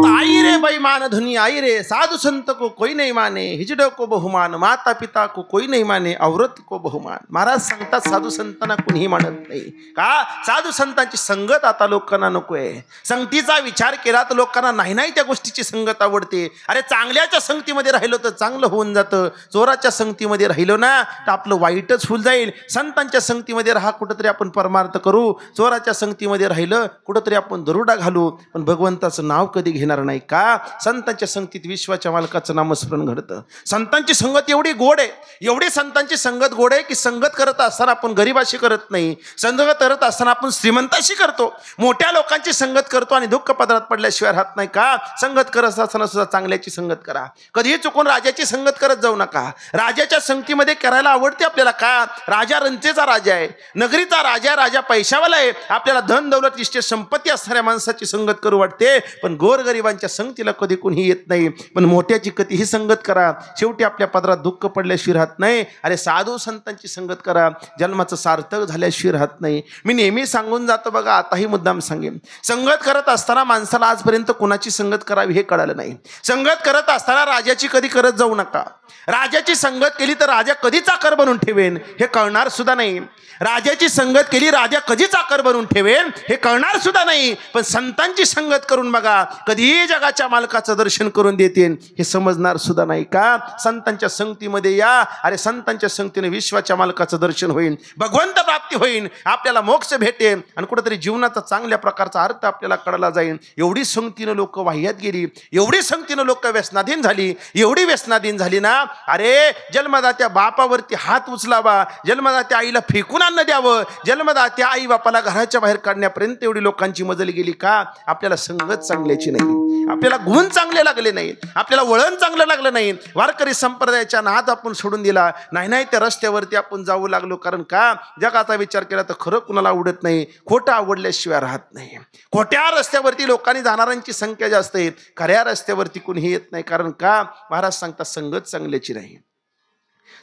आई रे बेईमान दुनिया, आई रे साधु संत को कोई नहीं माने, हिजड़ों को बहुमान, माता पिता को कोई नहीं माने, औरत को बहुमान. महाराज सांगतात साधू संतांना कोणीही मानत नाही. का? साधू संतांची संगत आता लोकांना नकोय. संगतीचा विचार केला तर लोकांना नाही त्या गोष्टीची संगत आवडते. अरे चांगल्याच्या संगतीमध्ये राहिलो तर चांगलं होऊन जातं, चोराच्या संगतीमध्ये राहिलो ना तर आपलं वाईटच होऊन जाईल. संतांच्या संगतीमध्ये राहा, कुठंतरी आपण परमार्थ करू. चोराच्या संगतीमध्ये राहिलं कुठंतरी आपण दरोडा घालू. पण भगवंताचं संतांचं नाव कधी घेणार नाही का? संतांच्या संगतीत विश्वाच्या मालकाचं नामस्मरण घडतं. संतांची संगत एवढी गोड आहे, एवढी संतांची संगत गोड आहे की संगत करत असताना आपण गरीबाशी करत नाही, संगत करत असताना आपण श्रीमंताशी करतो, मोठ्या लोकांची संगत करतो आणि दुःख पदरात पडल्याशिवाय राहत नाही का? संगत करत असताना सुद्धा चांगल्याची संगत करा. कधीही चुकून राजाची संगत करत जाऊ नका. राजाच्या संगतीमध्ये करायला आवडते आपल्याला का? राजा रंचेचा राजा आहे, नगरीचा राजा, राजा पैशावाला आहे. आपल्याला धन दौलत इष्ट संपत्ती असणाऱ्या माणसाची संगत करू वाटते, पण गोरगरिबांच्या संगतीला कधी कोणीही येत नाही. पण मोठ्याची कधीही संगत करा, शेवटी आपल्या पदरात दुःख पडल्याशिवाय राहत नाही. अरे साधू संतांची संगत करा, जन्माचं सार्थक झाल्याशिवाय राहत नाही. मी नेहमी सांगून जातो बघा, आताही मुद्दाम सांगेन, संगत करत असताना माणसाला आजपर्यंत कोणाची संगत करावी हे कळालं नाही. संगत करत असताना राजाची कधी करत जाऊ नका. राजाची संगत केली तर राजा कधी चाकर बनून ठेवेन हे कळणार सुद्धा नाही. राजाची संगत केली, राजा कधी चाकर बनून ठेवेन हे कळणार सुद्धा नाही. पण संतांची संगत करून बघा, कधीही जगाच्या मालकाचं दर्शन करून देतील हे समजणार सुद्धा नाही का? संतांच्या संगतीमध्ये या. अरे संतांच्या संगतीने विश्वाच्या मालकाचं दर्शन होईल, भगवंत प्राप्ती होईल, आपल्याला मोक्ष भेटेल आणि कुठेतरी जीवनाचा चांगल्या प्रकारचा अर्थ आपल्याला कळला जाईल. एवढी संगतीनं लोक वाह्यात गेली, एवढी संगतीनं लोक व्यसनाधीन झाली, एवढी व्यसनाधीन झाली ना, अरे जन्मदात्या बापावरती हात उचलावा, जन्मदात्या आईला फेकून अन्न द्यावं, जन्मदात्या आई बापाला घराच्या बाहेर काढण्यापर्यंत एवढी लोकांची मजल गेली का? आपल्याला संगत चांगल्याची नाही, आपल्याला गुण चांगले लागले नाहीत, आपल्याला वळण चांगलं लागलं नाही. वारकरी संप्रदायाच्या नाद आपण सोडून दिला नाही, त्या रस्त्यावरती आपण जाऊ लागलो. कारण का? जगाचा विचार केला तर खरं कुणाला आवडत नाही, खोटं आवडल्याशिवाय राहत नाही. खोट्या रस्त्यावरती लोकांनी जाणाऱ्यांची संख्या जास्त आहे, खऱ्या रस्त्यावरती कुणीही येत नाही. कारण का? महाराज सांगतात संगत चांगल्याची नाही.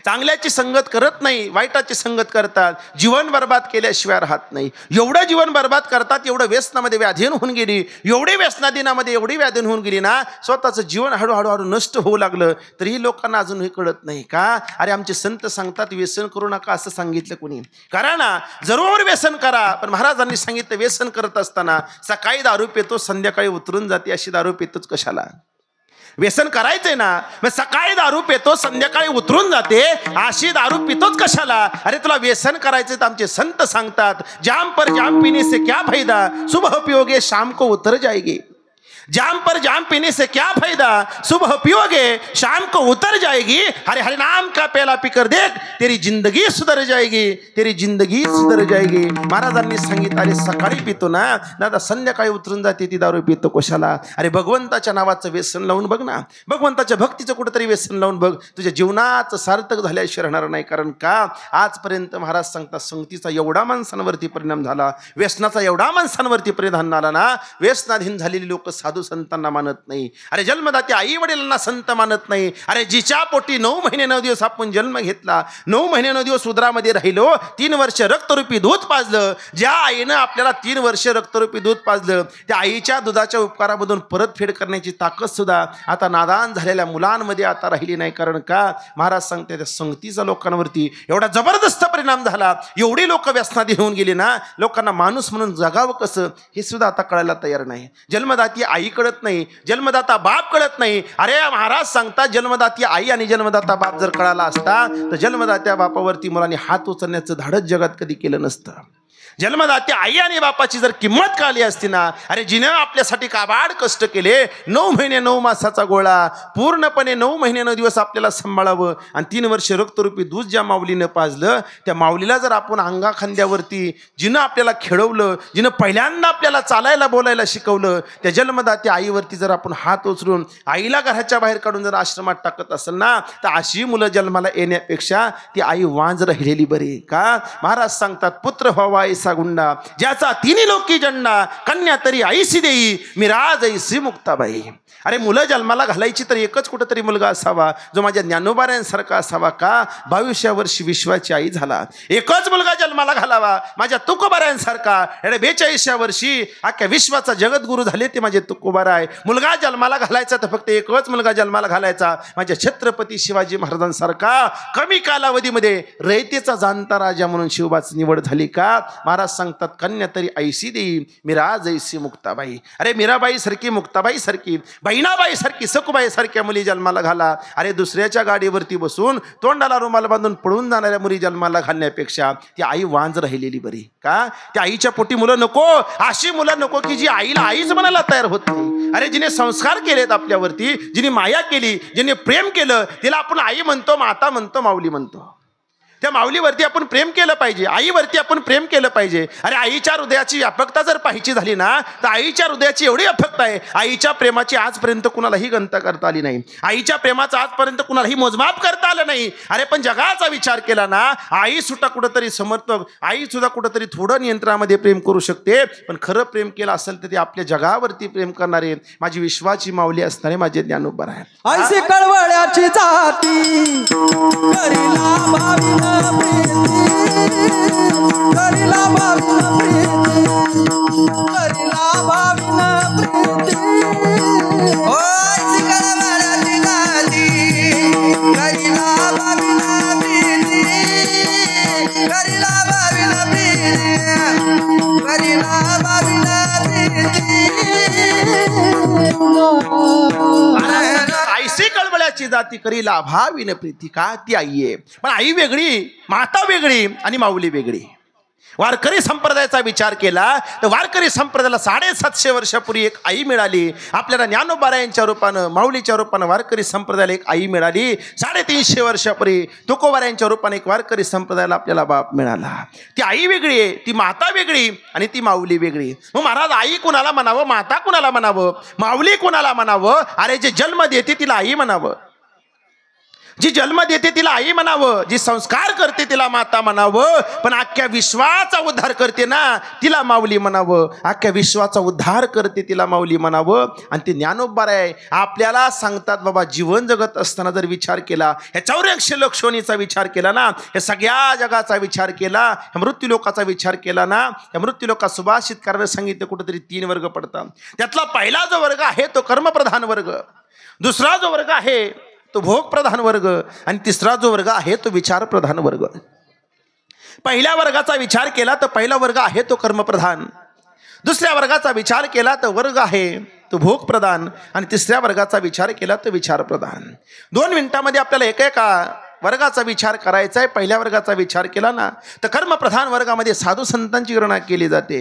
चांगल्याची संगत करत नाही, वाईटाची संगत करतात, जीवन बर्बाद केल्याशिवाय राहत नाही. एवढं जीवन बर्बाद करतात, एवढं व्यसनामध्ये व्याधीन होऊन गेली, एवढी व्यसनाधीनामध्ये एवढी व्याधीन होऊन गेली ना, स्वतःचं जीवन हळूहळू नष्ट होऊ लागलं. तरीही लोकांना अजूनही कळत नाही का? अरे आमचे संत सांगतात व्यसन करू नका असं सांगितलं कोणी? करा ना, जरूर व्यसन करा. पण महाराजांनी सांगितलं व्यसन करत असताना सकाळी दारू पितो, संध्याकाळी उतरून जाते, अशी दारू पितोच कशाला? व्यसन करायचंय ना, मग सकाळी दारू पितो, संध्याकाळी उतरून जाते, अशी दारू पितोच कशाला? अरे तुला व्यसन करायचं तर आमचे संत सांगतात, जाम पर जाम पीने से क्या फायदा, सुबह पियोगे शाम को उतर जाएगी. जाम पर जाम पीने से क्या फायदा, सुबह पियोगे शाम को उतर जाएगी. हरे हरे नाम का प्याला पीकर देख, तेरी जिंदगी सुधर जाएगी, तेरी जिंदगी सुधर जाएगी. महाराजांनी सांगितलं, अरे सकाळी पितो ना, दादा संध्याकाळी उतरून जाते ती दारू पितो कशाला? अरे भगवंताच्या नावाचं व्यसन लावून बघ ना, भगवंताच्या भक्तीचं कुठेतरी व्यसन लावून बघ, तुझ्या जीवनाचं सार्थक झाल्याशिवाय राहणार नाही. कारण का? आजपर्यंत महाराज सांगतात संगतीचा एवढा माणसांवरती परिणाम झाला, व्यसनाचा एवढा माणसांवरती परिणाम झाला ना, व्यसनाधीन झालेली लोक साधू संतांना मानत नाही. अरे जन्मदात्या आई वडिलांना संत मानत नाही. अरे जिच्या पोटी 9 महिने 9 दिवस आपण जन्म घेतला, 9 महिने 9 दिवस उदरामध्ये राहिलो, 3 वर्ष रक्तरूपी दूध पाजलं, ज्या आईनं आपल्याला 3 वर्ष रक्तरूपी दूध पाजलं, त्या आईच्या दुधाच्या उपकारामधून परतफेड करण्याची ताकद सुद्धा आता नादान झालेल्या मुलांमध्ये आता राहिली नाही. कारण का? महाराज सांगते त्या संगतीचा लोकांवरती एवढा जबरदस्त परिणाम झाला, एवढी लोक व्यसनाधीन होऊन गेली ना, लोकांना माणूस म्हणून जगावं कसं हे सुद्धा आता कळायला तयार नाही. जन्मदाती आई कळत नाही, जन्मदाता बाप कळत नाही. अरे महाराज सांगतात जन्मदाती आई आणि जन्मदाता बाप जर कळाला असता तर जन्मदात्या बापावरती मुलांनी हात उचलण्याचं धाडस जगात कधी केलं नसतं. जन्मदात्या आई आणि बापाची जर किंमत कळली असती ना, अरे जिनं आपल्यासाठी काबाड कष्ट केले, 9 महिने 9 मासाचा गोळा, पूर्णपणे 9 महिने 9 दिवस आपल्याला सांभाळावं आणि 3 वर्ष रक्तरूपी दूध ज्या माऊलीनं पाजलं, त्या माऊलीला जर आपण अंगा खांद्यावरती जिनं आपल्याला खेळवलं, जिनं पहिल्यांदा आपल्याला चालायला बोलायला शिकवलं, त्या जन्मदात्या आईवरती जर आपण हात उचलून आईला घराच्या बाहेर काढून जर आश्रमात टाकत असेल ना, तर अशी मुलं जन्माला येण्यापेक्षा ती आई वांज राहिलेली बरी. का? महाराज सांगतात पुत्र व्हावा गुंडा, ज्याचा तिन्ही लोकी जंडा, कन्या तरी आईसी देई, मी राज ऐसी मुक्ताबाई. अरे मुलं जन्माला घालायची तर एकच कुठंतरी मुलगा असावा जो माझ्या ज्ञानोबाऱ्यांसारखा असावा. का? 22व्या वर्षी विश्वाची आई झाला, एकच मुलगा जन्माला घालावा माझ्या तुकोबाऱ्यांसारखा. 42व्या वर्षी अख्ख्या विश्वाचा जगद्गुरु झाले ते माझे तुकोबारा आहे. मुलगा जन्माला घालायचा तर फक्त एकच मुलगा जन्माला घालायचा माझ्या छत्रपती शिवाजी महाराजांसारखा. कमी कालावधीमध्ये रयतेचा जाणता राजा म्हणून शिवबाची निवड झाली. का? महाराज सांगतात कन्या तरी ऐशी देई मीरा जैसी मुक्ताबाई. अरे मीराबाई सारखी, मुक्ताबाई सारखी, बहिणाबाई सारखी, सखुबाई सारख्या मुली जन्माला घाला. अरे दुसऱ्याच्या गाडीवरती बसून तोंडाला रुमाल बांधून पळून जाणाऱ्या मुली जन्माला घालण्यापेक्षा ती आई वांज राहिलेली बरी. का? त्या आईच्या पोटी मुलं नको, अशी मुलं नको की जी आईला आईच म्हणायला तयार होत नाही. अरे जिने संस्कार केलेत आपल्यावरती, जिने माया केली, जिने प्रेम केलं, तिला आपण आई म्हणतो, माता म्हणतो, माऊली म्हणतो. त्या माऊलीवरती आपण प्रेम केलं पाहिजे, आईवरती आपण प्रेम केलं पाहिजे. अरे आईच्या हृदयाची व्यापकता जर पाहायची झाली ना, तर आईच्या हृदयाची एवढी व्यापकता आहे, आईच्या प्रेमाची आजपर्यंत कुणालाही गणता करता आली नाही. आईच्या प्रेमाचा आजपर्यंत कुणालाही मोजमाप करता आलं नाही. अरे पण जगाचा विचार केला ना, आई सुद्धा कुठंतरी समर्थक, आई सुद्धा कुठंतरी थोडं नियंत्रणामध्ये प्रेम करू शकते. पण खरं प्रेम केलं असेल तर ते आपल्या जगावरती प्रेम करणारे माझी विश्वाची माऊली असणारे माझे ज्ञानोबा आहे. ऐशी कळवळ्याची जाती करीला भाविन प्रीती, करीला भाविन प्रीती, करीला भाविन प्रीती. ओ ऐशी कळवळ्याची जाती करीला भाविन प्रीती, करीला भाविन प्रीती, करीला भाविन प्रीती. ऐशी कळवळ्याची जाती करी लाभाविन प्रीती. का? ती आई आहे. पण आई वेगळी, माता वेगळी आणि माऊली वेगळी. वारकरी संप्रदायाचा विचार केला तर वारकरी संप्रदायाला 750 वर्षापूर्वी एक आई मिळाली. आपल्याला ज्ञानोबारायांच्या रूपानं, माऊलीच्या रूपानं वारकरी संप्रदायाला एक आई मिळाली. 350 वर्षापूर्वी तुकोबारायांच्या रूपाने एक वारकरी संप्रदायाला आपल्याला बाप मिळाला. ती आई वेगळी आहे, ती माता वेगळी आणि ती माऊली वेगळी. मग महाराज आई कुणाला म्हणावं, माता कुणाला म्हणावं, माऊली कुणाला म्हणावं? अरे जे जन्म देते तिला आई म्हणावं, जी जन्म देते तिला आई म्हणावं, जी संस्कार करते तिला माता म्हणावं, पण अख्ख्या विश्वाचा उद्धार करते ना तिला माऊली म्हणावं. अख्ख्या विश्वाचा उद्धार करते तिला माऊली म्हणावं. आणि ते ज्ञानोबा आहे आपल्याला सांगतात, बाबा जीवन जगत असताना जर विचार केला, ह्या 84 लक्षणीचा विचार केला ना, या सगळ्या जगाचा विचार केला, ह्या मृत्यूलोकाचा विचार केला ना, या मृत्यूलोका सुभाषित कारण सांगितलं कुठेतरी 3 वर्ग पडतात. त्यातला पहिला जो वर्ग आहे तो कर्मप्रधान वर्ग, दुसरा जो वर्ग आहे तो भोगप्रधान वर्ग आणि तिसरा जो वर्ग आहे तो विचारप्रधान वर्ग. पहिल्या वर्गाचा विचार केला तर पहिला वर्ग आहे तो कर्मप्रधान, दुसऱ्या वर्गाचा विचार केला तर वर्ग आहे तो भोगप्रधान आणि तिसऱ्या वर्गाचा विचार केला तर विचारप्रधान. 2 मिनिटांमध्ये आपल्याला एका वर्गाचा विचार करायचा आहे. पहिल्या वर्गाचा विचार केला ना तर कर्मप्रधान वर्गामध्ये साधू संतांची गणना केली जाते,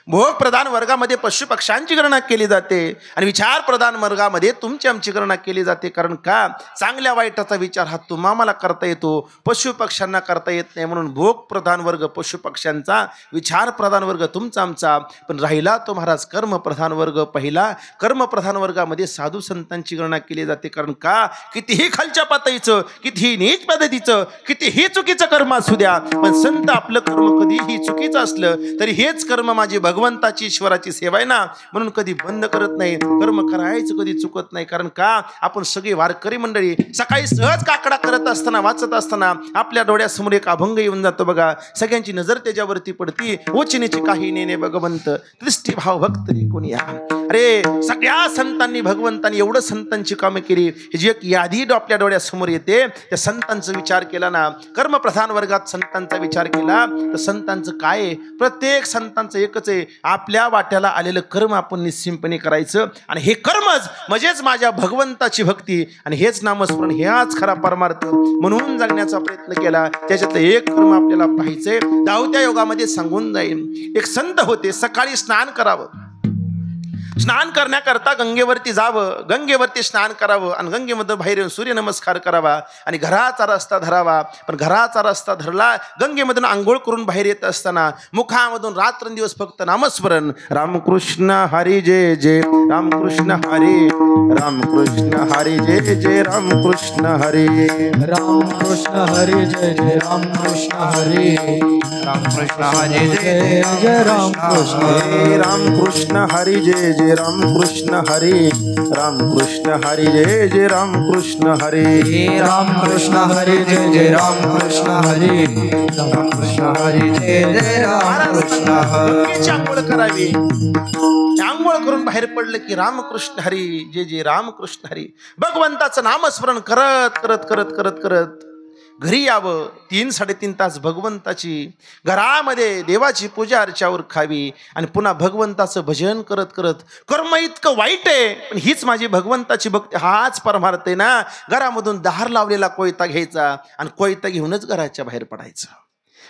भोगप्रधान वर्गामध्ये पशुपक्ष्यांची गणना केली जाते आणि विचारप्रधान वर्गामध्ये तुमची आमची गणना केली जाते. कारण का? चांगल्या वाईटाचा विचार हा तुम्हाला करता येतो, पशुपक्ष्यांना करता येत नाही. म्हणून भोगप्रधान वर्ग पशुपक्ष्यांचा, विचारप्रधान वर्ग तुमचा आमचा. पण राहिला तो महाराज कर्मप्रधान वर्ग पहिला. कर्मप्रधान वर्गामध्ये साधू संतांची गणना केली जाते. कारण का? कितीही खालच्या पातळीचं, कितीही नीच पद्धतीचं, कितीही चुकीचं कर्म असू द्या, पण संत आपलं कर्म कधीही चुकीचं असलं तरी हेच कर्म माझी भगवंताची, ईश्वराची सेवा आहे ना, म्हणून कधी बंद करत नाही. कर्म करायचं कधी चुकत नाही. कारण का? आपण सगळी वारकरी मंडळी सकाळी सहज काकडा करत असताना, वाचत असताना आपल्या डोळ्यासमोर एक अभंग येऊन जातो बघा. सगळ्यांची नजर त्याच्यावरती पडती. ओचिनीची काही नेने भगवंत दृष्टी भाव भक्त कोणी या. अरे सगळ्या संतांनी, भगवंतांनी एवढं संतांची कामं केली, ही जी एक यादी आपल्या डोळ्यासमोर येते. त्या संतांचा विचार केला ना, कर्मप्रधान वर्गात संतांचा विचार केला तर संतांचं काय आहे? प्रत्येक संतांचं एकच आहे, आपल्या वाट्याला आलेलं कर्म आपण निश्चिंतपणे करायचं आणि हे कर्मच म्हणजेच माझ्या भगवंताची भक्ती आणि हेच नामस्मरण, हेच खरा परमार्थ म्हणून जगण्याचा प्रयत्न केला. त्याच्यातलं एक कर्म आपल्याला पाहायचंय. धावत्या योगामध्ये सांगून जाईल. एक संत होते, सकाळी स्नान करावं, स्नान करण्याकरता गंगेवरती जावं, गंगेवरती स्नान करावं आणि गंगेमध्ये बाहेर येऊन सूर्यनमस्कार करावा आणि घराचा रस्ता धरावा. पण घराचा रस्ता धरला, गंगेमधून आंघोळ करून बाहेर येत असताना मुखामधून रात्रंदिवस फक्त नामस्मरण, रामकृष्ण हरी जय जय, रामकृष्ण हरी, रामकृष्ण हरी जय जय, रामकृष्ण हरी, रामकृष्ण हरी जय जय, रामकृष्ण हरी, रामकृष्ण हरी जय जय, रामकृष्ण, रामकृष्ण हरी जय जय, रामकृष्ण हरी, रामकृष्ण हरी जय जय, रामकृष्ण हरी, रामकृष्ण हरी जय जय, रामकृष्ण हरी, रामकृष्ण हरी जय जय, रामकृष्ण हरी. आंघोळ करावी. आंघोळ करून बाहेर पडलं की रामकृष्ण हरी जय जय, रामकृष्ण हरी. भगवंताचं नामस्मरण करत करत करत करत करत घरी यावं, 3-3.5 तास भगवंताची घरामध्ये देवाची पूजा अर्चावर खावी आणि पुन्हा भगवंताचं भजन करत करत कर्म इतकं वाईट आहे पण हीच माझी भगवंताची भक्ती, हाच परमार्थ आहे ना. घरामधून दार लावलेला कोयता घ्यायचा आणि कोयता घेऊनच घराच्या बाहेर पडायचं.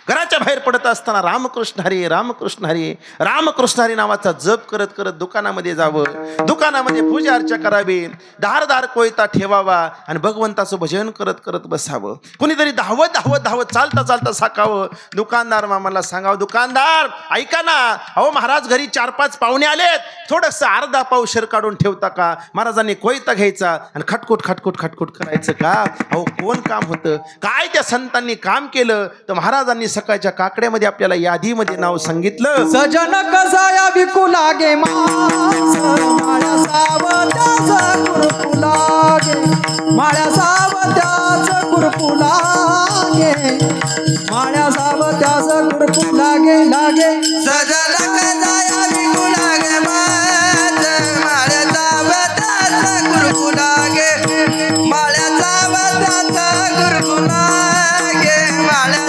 घराच्या बाहेर पडत असताना रामकृष्ण हरी रामकृष्ण हरी रामकृष्ण हरी नावाचा जप करत करत दुकानामध्ये जावं, दुकानामध्ये पूजा अर्चा करावी, दार कोयता ठेवावा आणि भगवंताचं भजन करत करत बसावं. कुणीतरी धावत धावत धावत चालता चालता साकावं. दुकानदार मामाला सांगावं, दुकानदार ऐका ना, अहो महाराज घरी 4-5 पाहुणे आलेत, थोडंसं अर्धा पावशेर काढून ठेवता का? महाराजांनी कोयता घ्यायचा आणि खटखुट खटखुट खटखुट करायचं का? अहो कोण काम होतं काय त्या संतांनी काम केलं तर महाराजांनी सकाळच्या काकड्यामध्ये आपल्याला यादीमध्ये नाव सांगितलं. सजन कसाया विकू लागे मास, माळ्या सावत्याच खुरपू लागे, माळ्या सावत्याच खुरपू लागे, माळ्या सावत्याच खुरपू लागे लागे. सजन कसाया विकू लागे मास, माळ्या सावत्याच खुरपू लागे, माळ्या सावत्याच खुरपू लागे, माळ्या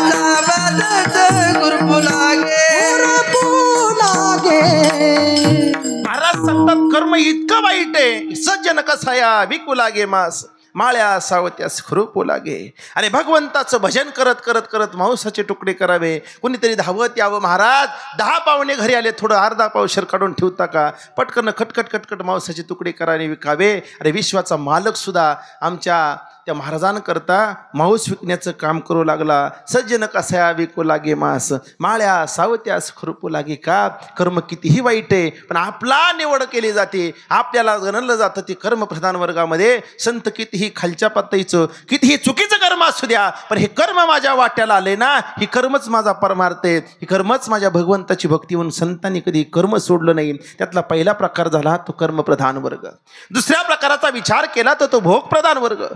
महाराज सांगतात कर्म इतकं वाईट आहे, सज्जन कसाया विकू लागे मास, माळ्या सावत्यास खुरपू लागे. आणि भगवंताचं भजन करत करत करत मांसाचे तुकडे करावे. कुणीतरी धावत यावं, महाराज 10 पाहुणे घरी आले, थोडं अर्धा पावशेर काढून ठेवता का? पटकन खटखट खटखट मांसाचे तुकडे कराने विकावे. अरे विश्वाचा मालक सुद्धा आमच्या त्या महाराजांकरता मांस विकण्याचं काम करू लागला. सज्जन कसाया विकू लागे मास, माळ्या सावत्यास खुरपू लागे. का? कर्म कितीही वाईट आहे पण आपला निवड केली जाते, आपल्याला गणलं जातं ते कर्मप्रधान वर्गामध्ये. संत कितीही खालच्या पातळीचं कितीही चुकीचं कर्म असू द्या पण हे कर्म माझ्या वाट्याला आले ना, ही कर्मच माझा परमार्थ आहे, ही कर्मच माझ्या भगवंताची भक्ती म्हणून संतांनी कधी कर्म सोडलं नाही. त्यातला पहिला प्रकार झाला तो कर्मप्रधान वर्ग. दुसऱ्या प्रकाराचा विचार केला तर तो भोगप्रधान वर्ग.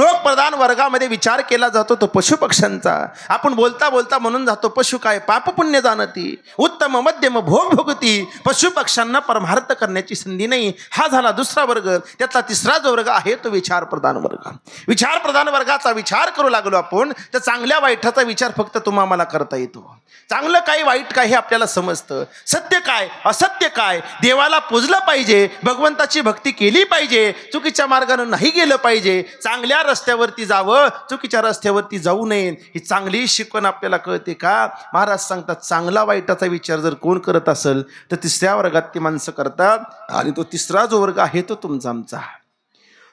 भोगप्रधान वर्गामध्ये विचार केला जातो तो पशुपक्ष्यांचा. आपण बोलता बोलता म्हणून जातो पशु काय पाप पुण्य जाणती, उत्तम मध्यम भोग भोगती. पशुपक्ष्यांना परमार्थ करण्याची संधी नाही. हा झाला दुसरा वर्ग. त्यातला तिसरा जो वर्ग आहे तो विचार प्रधान वर्ग. विचार प्रधान वर्गाचा विचार करू लागलो आपण तर चांगल्या वाईटाचा विचार फक्त तुम्हाला करता येतो. चांगलं काय वाईट काय हे आपल्याला समजतं. सत्य काय असत्य काय, देवाला पूजलं पाहिजे, भगवंताची भक्ती केली पाहिजे, चुकीच्या मार्गाने नाही गेलं पाहिजे, चांगल्या रस्त्यावरती जावं, चुकीच्या रस्त्यावरती जाऊ नये, ही चांगली शिकवण आपल्याला कळते का? महाराज सांगतात चांगला वाईटाचा विचार जर कोण करत असेल तर तिसऱ्या वर्गात ती माणसं करतात. आणि तो तिसरा जो वर्ग आहे तो तुमचा आमचा,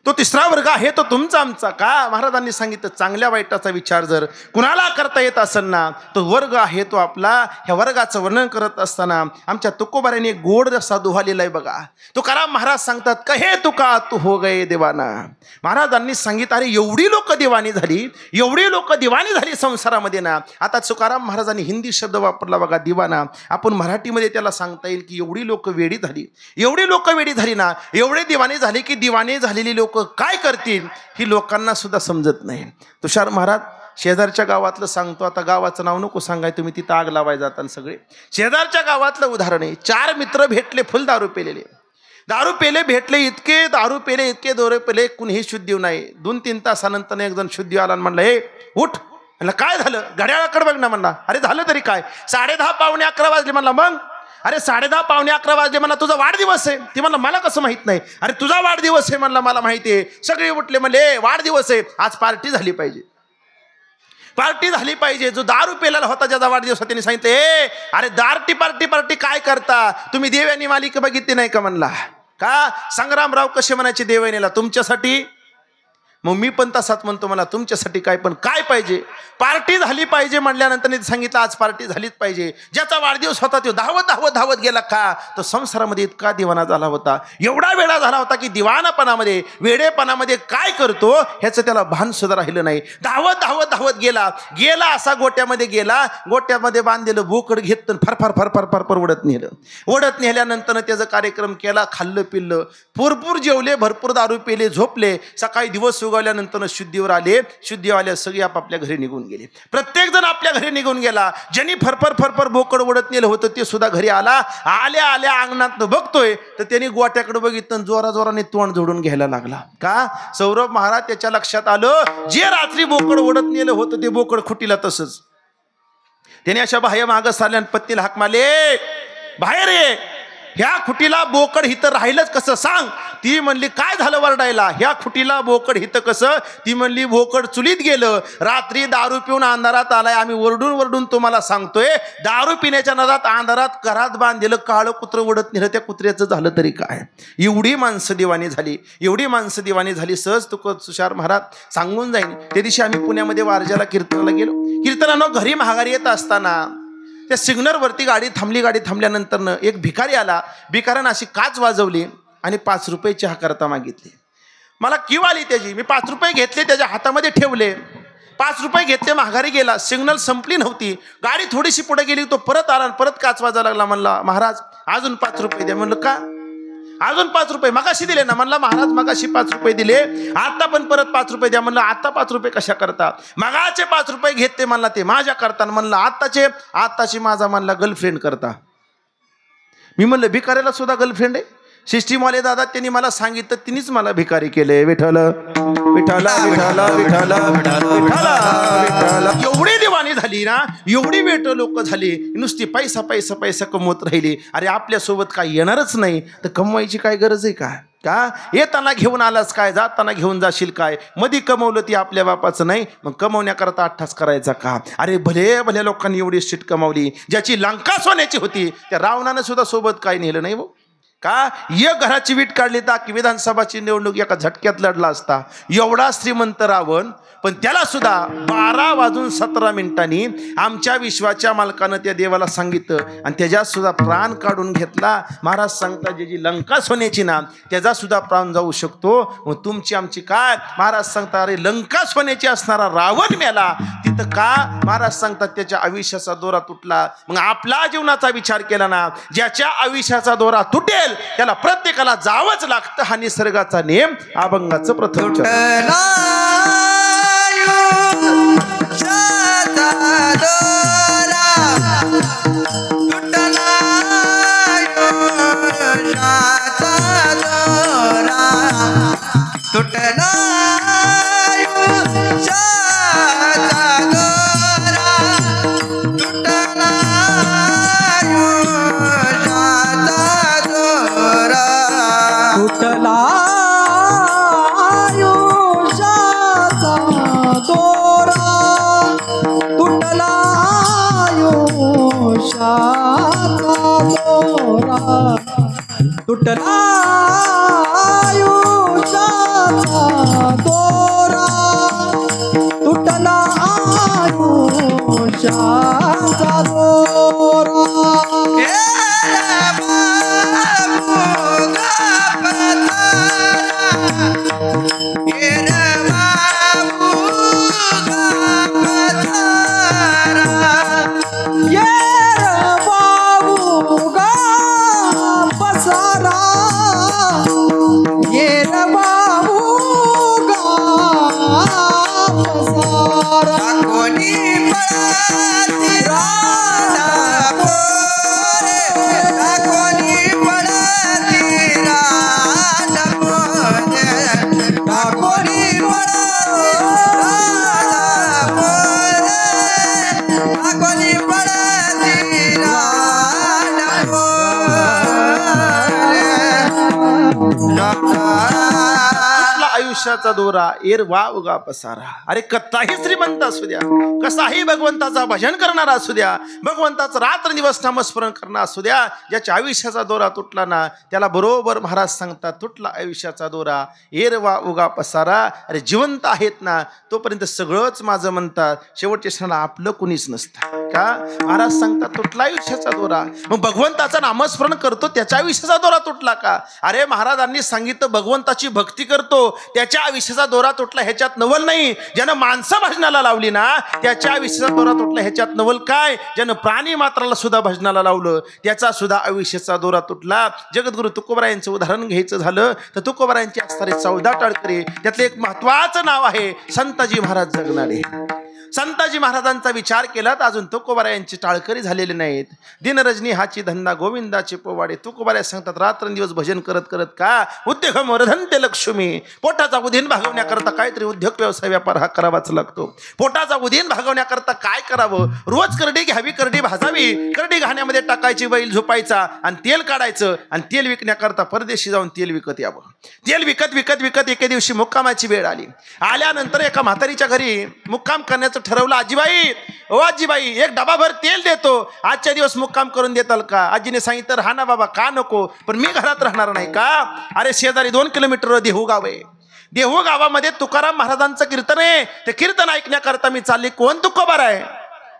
तो तिसरा वर्ग आहे तो तुमचा आमचा. का? महाराजांनी सांगितलं चांगल्या वाईटाचा विचार जर कुणाला करता येत असेल ना तो वर्ग आहे तो आपला. ह्या वर्गाचं वर्णन करत असताना आमच्या तुकोबाऱ्यांनी एक गोड असा दोहा लिहिलाय बघा. तुकाराम महाराज सांगतात कहे तुका तू हो गए देवाना. महाराजांनी सांगितलं अरे एवढी लोक दिवाणी झाली, एवढी लोक दिवाणी झाली संसारामध्ये ना. आता तुकाराम महाराजांनी हिंदी शब्द वापरला बघा दिवाना. आपण मराठीमध्ये त्याला सांगता येईल की एवढी लोक वेडी झाली, एवढी लोक वेडी झाली ना, एवढे दिवाणी झाली की दिवाणी झालेली लोक काय करतील ही लोकांना सुद्धा समजत नाही. तुषार महाराज शेजारच्या गावातलं सांगतो, आता गावाचं नाव नको सांगाय, तुम्ही तिथं आग लावाय जातात सगळे. शेजारच्या गावातलं उदाहरण आहे. 4 मित्र भेटले फुल दारू पेलेले, दारू पेले भेटले, इतके दारू पेले, इतके दारू पेले, कुणीही शुद्धी नाही. 2-3 तासानंतर एक जण शुद्धी आला आणि म्हणला हे उठ. म्हणलं काय झालं? घड्याळाकडे बघ ना. म्हणला अरे झालं तरी काय, 10:30 पावणे 11 वाजले. म्हणला मग? अरे 10:30 पावणे 11 वाजले. म्हणला तुझा वाढदिवस आहे. ती म्हणला मला कसं माहित नाही. अरे तुझा वाढदिवस आहे. म्हणला मला माहिती आहे. सगळे उठले म्हणले वाढदिवस आहे, आज पार्टी झाली पाहिजे, पार्टी झाली पाहिजे. जो दारू पेलेला होता ज्याचा वाढदिवस त्यांनी सांगितलं ए अरे दारटी पार्टी पार्टी काय करता तुम्ही? देवानी मालिका बघितली नाही का? म्हणला का? संग्रामराव कसे म्हणायचे देवानीला तुमच्यासाठी. मग मी पण तसाच म्हणतो, मला तुमच्यासाठी काय पण काय पाहिजे? पार्टी झाली पाहिजे. म्हणल्यानंतर सांगितलं आज पार्टी झालीच पाहिजे. ज्याचा वाढदिवस होता तो धावत धावत धावत गेला. का? तो संसारामध्ये इतका दिवाना झाला होता, एवढा वेळा झाला होता की दिवानापणामध्ये वेडेपणामध्ये काय करतो ह्याचं त्याला भान सुद्धा राहिलं नाही. धावत धावत धावत गेला गेला असा गोट्यामध्ये गेला, गोट्यामध्ये बांधलेलं बोकड घेतलं फार फार फार फार फार फार ओढत नेलं. ओढत नेल्यानंतर त्याचा कार्यक्रम केला, खाल्लं पिल्लं, भरपूर जेवले, भरपूर दारू पेले, झोपले. सकाळी दिवस उगवल्यानंतर शुद्धीवर आले. शुद्धीवर आल्या सगळे आपापल्या घरी निघून गेले. प्रत्येक जण आपल्या घरी निघून गेला. ज्यांनी फरफर फरफर बोकड ओढत नेलं होतं ते सुद्धा घरी आला. आल्या आल्या अंगणात बघतोय तर त्यांनी गोट्याकडे बघितलं, जोरा जोराने तोंड जोडून घ्यायला लागला. का? सौरभ महाराज त्याच्या लक्षात आलं, जे रात्री बोकड ओढत नेलं होतं ते बोकड खुटीला तसंच. त्याने अशा बाह्य मागं सारल्या पत्नीला हाक मारले, बाहेर ये, ह्या खुटीला बोकड हिथं राहिलंच कसं सांग. ती म्हणली काय झालं वरडायला, ह्या खुटीला बोकड हिथं कसं. ती म्हणली बोकड चुलीत गेलं, रात्री दारू पिऊन अंधारात आलाय, आम्ही वरडून वरडून तुम्हाला सांगतोय. दारू पिण्याच्या नादात अंधारात घरात बांधलेलं काळं कुत्रं ओढत नेलं, त्या कुत्र्याचं झालं तरी काय. एवढी माणसं दिवाणी झाली, एवढी माणसं दिवाणी झाली. सहज तुषार महाराज सांगून जाईन. त्या दिवशी आम्ही पुण्यामध्ये वारजाला कीर्तनाला गेलो. कीर्तनानं घरी महागारी येत असताना त्या सिग्नलवरती गाडी थांबली. गाडी थांबल्यानंतर एक भिकारी आला. भिकाऱ्यानं अशी काच वाजवली आणि 5 रुपये चहा करता मागितले. मला कीव आली त्याची. मी 5 रुपये घेतले, त्याच्या हातामध्ये ठेवले. 5 रुपये घेतले, माघारी गेला. सिग्नल संपली नव्हती. गाडी थोडीशी पुढे गेली, तो परत आला, परत काच वाजायला लागला. म्हणला महाराज अजून 5 रुपये द्या. म्हणलं का? अजून 5 रुपये मगाशी दिले ना. म्हणला महाराज मगाशी 5 रुपये दिले, आता पण परत 5 रुपये द्या. म्हणलं आता 5 रुपये कशा करता? मगाचे 5 रुपये घेतले, म्हणला ते माझ्या करता. म्हणलं आताची माझा म्हणला गर्लफ्रेंड करता. मी म्हणलं भिकाऱ्याला सुद्धा गर्लफ्रेंड आहे? सिस्टीमवाले दादा त्यांनी मला सांगितलं, तिनेच मला भिकारी केले. विठ्ठल विठ्ठल विठ्ठल विठ्ठल विठ्ठल. एवढी दिवाणी झाली ना, एवढी वेट लोक झाली, नुसती पैसा पैसा पैसा कमवत राहिली. अरे आपल्यासोबत काय येणारच नाही तर कमवायची काय गरज आहे का? का येताना घेऊन आलास काय, जाताना घेऊन जाशील काय? मधी कमवलं ती आपल्या बापाचं नाही, मग कमवण्याकरता अठ्ठास करायचा का? अरे भले भले लोकांनी एवढी सीट कमावली. ज्याची लंका सोन्याची होती त्या रावणानं सुद्धा सोबत काय नेलं नाही. का एक घराची वीट काढली तर की विधानसभाची निवडणूक एका झटक्यात लढला असता. एवढा श्रीमंत रावण, पण त्याला सुद्धा 12:17 आमच्या विश्वाच्या मालकानं त्या देवाला सांगितलं आणि त्याच्यात सुद्धा प्राण काढून घेतला. महाराज सांगता जी लंका सोन्याची ना त्याचा सुद्धा प्राण जाऊ शकतो, मग तुमची आमची काय? महाराज सांगता अरे लंका सोन्याची असणारा रावण मेला तिथं का? महाराज सांगतात त्याच्या आयुष्याचा दोरा तुटला. मग आपला जीवनाचा विचार केला ना, ज्याच्या आयुष्याचा दोरा तुटेल त्याला प्रत्येकाला जावंच लागतं. हा निसर्गाचा नियम, अभंगाचं प्रथम तुटला आयुष्याचा दोरा, तुटला आयुष्याचा दोरा. आयुष्याचा दोरा एर वा उगा पसारा. अरे कसाही श्रीमंत असू द्या, कसाही भगवंताचा भजन करणारा असू द्या, भगवंताचं रात्र दिवस नामस्मरण करणार असू द्या, ज्याच्या आयुष्याचा दोरा तुटला ना त्याला बरोबर महाराज सांगतात तुटला आयुष्याचा दोरा एर वा उगा पसारा. अरे जिवंत आहेत ना तोपर्यंत सगळंच माझं म्हणतात, शेवटच्या क्षणाला आपलं कुणीच नसतं. का महाराज सांगतात तुटला आयुष्याचा दोरा. मग भगवंताचं नामस्मरण करतो त्याच्या आयुष्याचा दोरा तुटला का? अरे महाराजांनी सांगितलं भगवंताची भक्ती करतो त्याच्या आयुष्याचा दोरा तुटला ह्याच्यात नवल नाही. ज्यानं माणसं भजनाला लावली ना त्याच्या आयुष्याचा दोरा तुटला ह्याच्यात नवल काय. ज्यानं प्राणी मात्राला सुद्धा भजनाला लावलं त्याचा सुद्धा आयुष्याचा दोरा तुटला. जगद्गुरु तुकोबारायांचं उदाहरण घ्यायचं झालं तर तुकोबारायांची असणारे 14 टाळकरी त्यातलं एक महत्वाचं नाव आहे संताजी महाराज जगणारे. संताजी महाराजांचा विचार केला तर अजून तुकोबारायांची टाळकरी झालेले नाहीत. दिनरजनी हाची धंदा गोविंदाचे पोवाडे. तुकोबारा सांगतात रात्रंदिवस भजन करत करत का उद्योग वर्धनते लक्ष्मी. पोटाचा उदीन भागवण्याकरता काहीतरी उद्योग व्यवसाय व्यापार हा करावाच लागतो. पोटाचा उदीन भागवण्याकरता काय करावं. रोज करडी घ्यावी करडी भाजावी. करडी घाण्यामध्ये टाकायची बैल झोपायचा आणि तेल काढायचं आणि तेल विकण्याकरता परदेशी जाऊन तेल विकत यावं. तेल विकत विकत विकत एके दिवशी मुक्कामाची वेळ आली. आल्यानंतर एका म्हातारीच्या घरी मुक्काम करण्याचं ठरवलं. आजीबाई ओ आजीबाई एक डबाभर तेल देतो आजच्या दिवस मुक्काम करून देताल का. आजीने सांगितलं हा ना बाबा का नको पण मी घरात राहणार नाही का. अरे शेजारी 2 किलोमीटर देहू गाव आहे. देहू गावामध्ये तुकाराम महाराजांचं कीर्तन आहे. ते कीर्तन ऐकण्याकरता मी चालली. कोण तुकोबार आहे.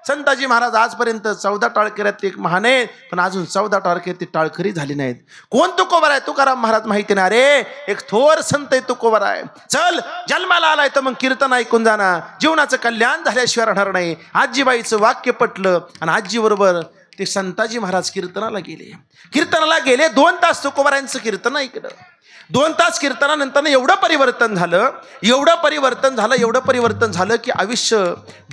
संताजी महाराज आजपर्यंत 14 टाळकऱ्यात एक महान आहे पण अजून 14 टाळकरी टाळकरी झाली नाहीत. कोण तुकोबार आहे. तुकाराम महाराज माहिती ना. अरे एक थोर संत आहे तुकोबार आहे. चल जन्माला आलाय तर मग कीर्तन ऐकून जाणार. जीवनाचं कल्याण झाल्याशिवाय राहणार नाही. आजीबाईचं वाक्य पटलं आणि आजी बरोबर ते संताजी महाराज कीर्तनाला गेले. 2 तास तुकोबारायांचं कीर्तन ऐकलं. 2 तास कीर्तनानंतर एवढं परिवर्तन झालं की आयुष्य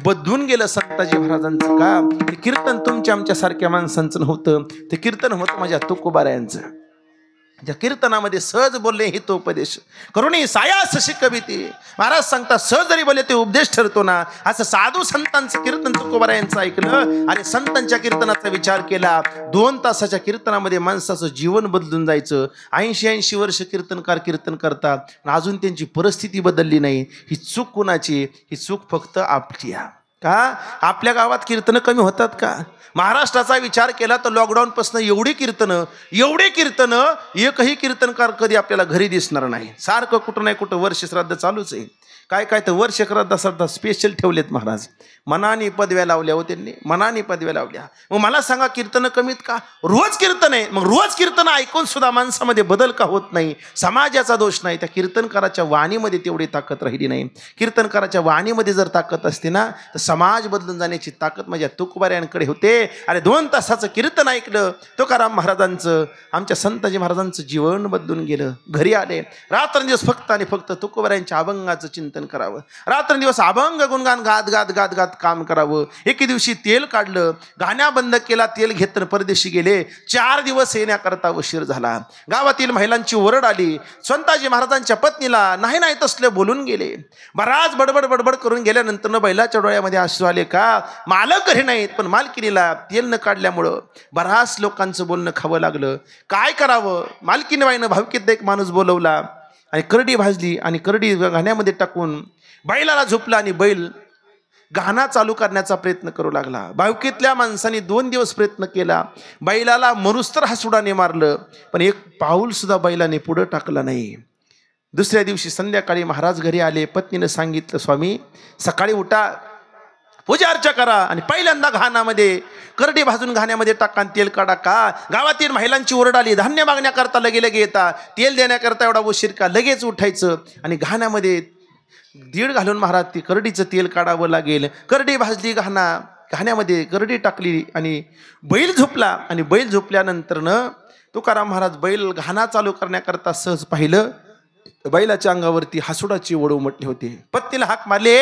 बदलून गेलं संताजी महाराजांचं. का ते कीर्तन तुमच्या आमच्यासारख्या माणसांचं नव्हतं. ते कीर्तन होतं माझ्या तुकोबारायांचं. ज्या कीर्तनामध्ये सहज बोलले हितोपदेश करुणी सायास शिकविते. महाराज सांगतात सहज जरी बोलले ते उपदेश ठरतो ना. असं साधू संतांचं कीर्तन तुकोबारायांचं ऐकलं आणि संतांच्या कीर्तनाचा विचार केला. 2 तासाच्या कीर्तनामध्ये माणसाचं जीवन बदलून जायचं. 80-80 वर्ष कीर्तन करतात अजून त्यांची परिस्थिती बदलली नाही. ही चूक कुणाची. ही चूक फक्त आपली. का आपल्या गावात कीर्तनं कमी होतात का. महाराष्ट्राचा विचार केला तर लॉकडाऊनपासून एवढी कीर्तनं एकही कीर्तनकार कधी आपल्याला घरी दिसणार नाही. सारखं कुठं नाही कुठं वर्ष श्राद्ध चालूच आहे. काय तर वर्ष श्राद्धासारखा स्पेशल ठेवलेत महाराज. मनाने पदव्या लावल्या हो त्यांनी. मनाने पदव्या लावल्या. मग मला सांगा कीर्तनं कमीत का. रोज कीर्तन आहे. मग रोज कीर्तन ऐकून सुद्धा माणसामध्ये बदल का होत नाही. समाजाचा दोष नाही. त्या कीर्तनकाराच्या वाणीमध्ये तेवढी ताकद राहिली नाही. कीर्तनकाराच्या वाणीमध्ये जर ताकद असते ना तर समाज बदलून जाण्याची ताकद माझ्या तुकोबारायांकडे होते. अरे 2 तासाचं कीर्तन ऐकलं तुकाराम महाराजांचं. आमच्या संताजी महाराजांचं जीवन बदलून गेलं. घरी आले. रात्रंदिवस फक्त आणि फक्त तुकोबारायांच्या अभंगाचं चिंतन करावं. रात्रंदिवस अभंग गुणगान गात गात गात गात काम करावं. एके दिवशी तेल काढलं. गाण्या बंद केला. तेल घेत परदेशी गेले. 4 दिवस येण्याकरता उशीर झाला. गावातील महिलांची ओरड आली. संताजी महाराजांच्या पत्नीला नाही तसले बोलून गेले. बराच बडबड करून गेल्यानंतर बैलाच्या डोळ्यामध्ये अश्रू आले. का मालक घरी नाहीत पण मालकिनीला तेल न काढल्यामुळं बराच लोकांचं बोलणं खावं लागलं. काय करावं. मालकीनबाईनं भावकीत एक माणूस बोलवला आणि करडी भाजली आणि करडी घाण्यामध्ये टाकून बैलाला झोपला आणि बैल गाणा चालू करण्याचा प्रयत्न करू लागला. भावकीतल्या माणसाने 2 दिवस प्रयत्न केला. बैलाला मरुस्तर हासुडाने मारलं पण एक पाऊल सुद्धा बैलाने पुढं टाकलं नाही. दुसऱ्या दिवशी संध्याकाळी महाराज घरी आले. पत्नीनं सांगितलं स्वामी सकाळी उठा पूजा अर्चा करा आणि पहिल्यांदा घाण्यामध्ये करडी भाजून घाण्यामध्ये टाका तेल काढा. का गावातील महिलांची ओरड आली. धान्य मागण्याकरता लगे येता. तेल देण्याकरता एवढा उशीर का. लगेच उठायचं आणि घाण्यामध्ये दीड घालून महाराज ती करडीचं तेल काढावं लागेल. करडी भाजली. घाण्यामध्ये करडी टाकली आणि बैल झोपला. आणि बैल झोपल्यानंतरनं तुकाराम महाराज बैल घाणा चालू करण्याकरता सहज पाहिलं. बैलाच्या अंगावरती हासुडाची वड उमटली होती. पत्नीला हाक मारले.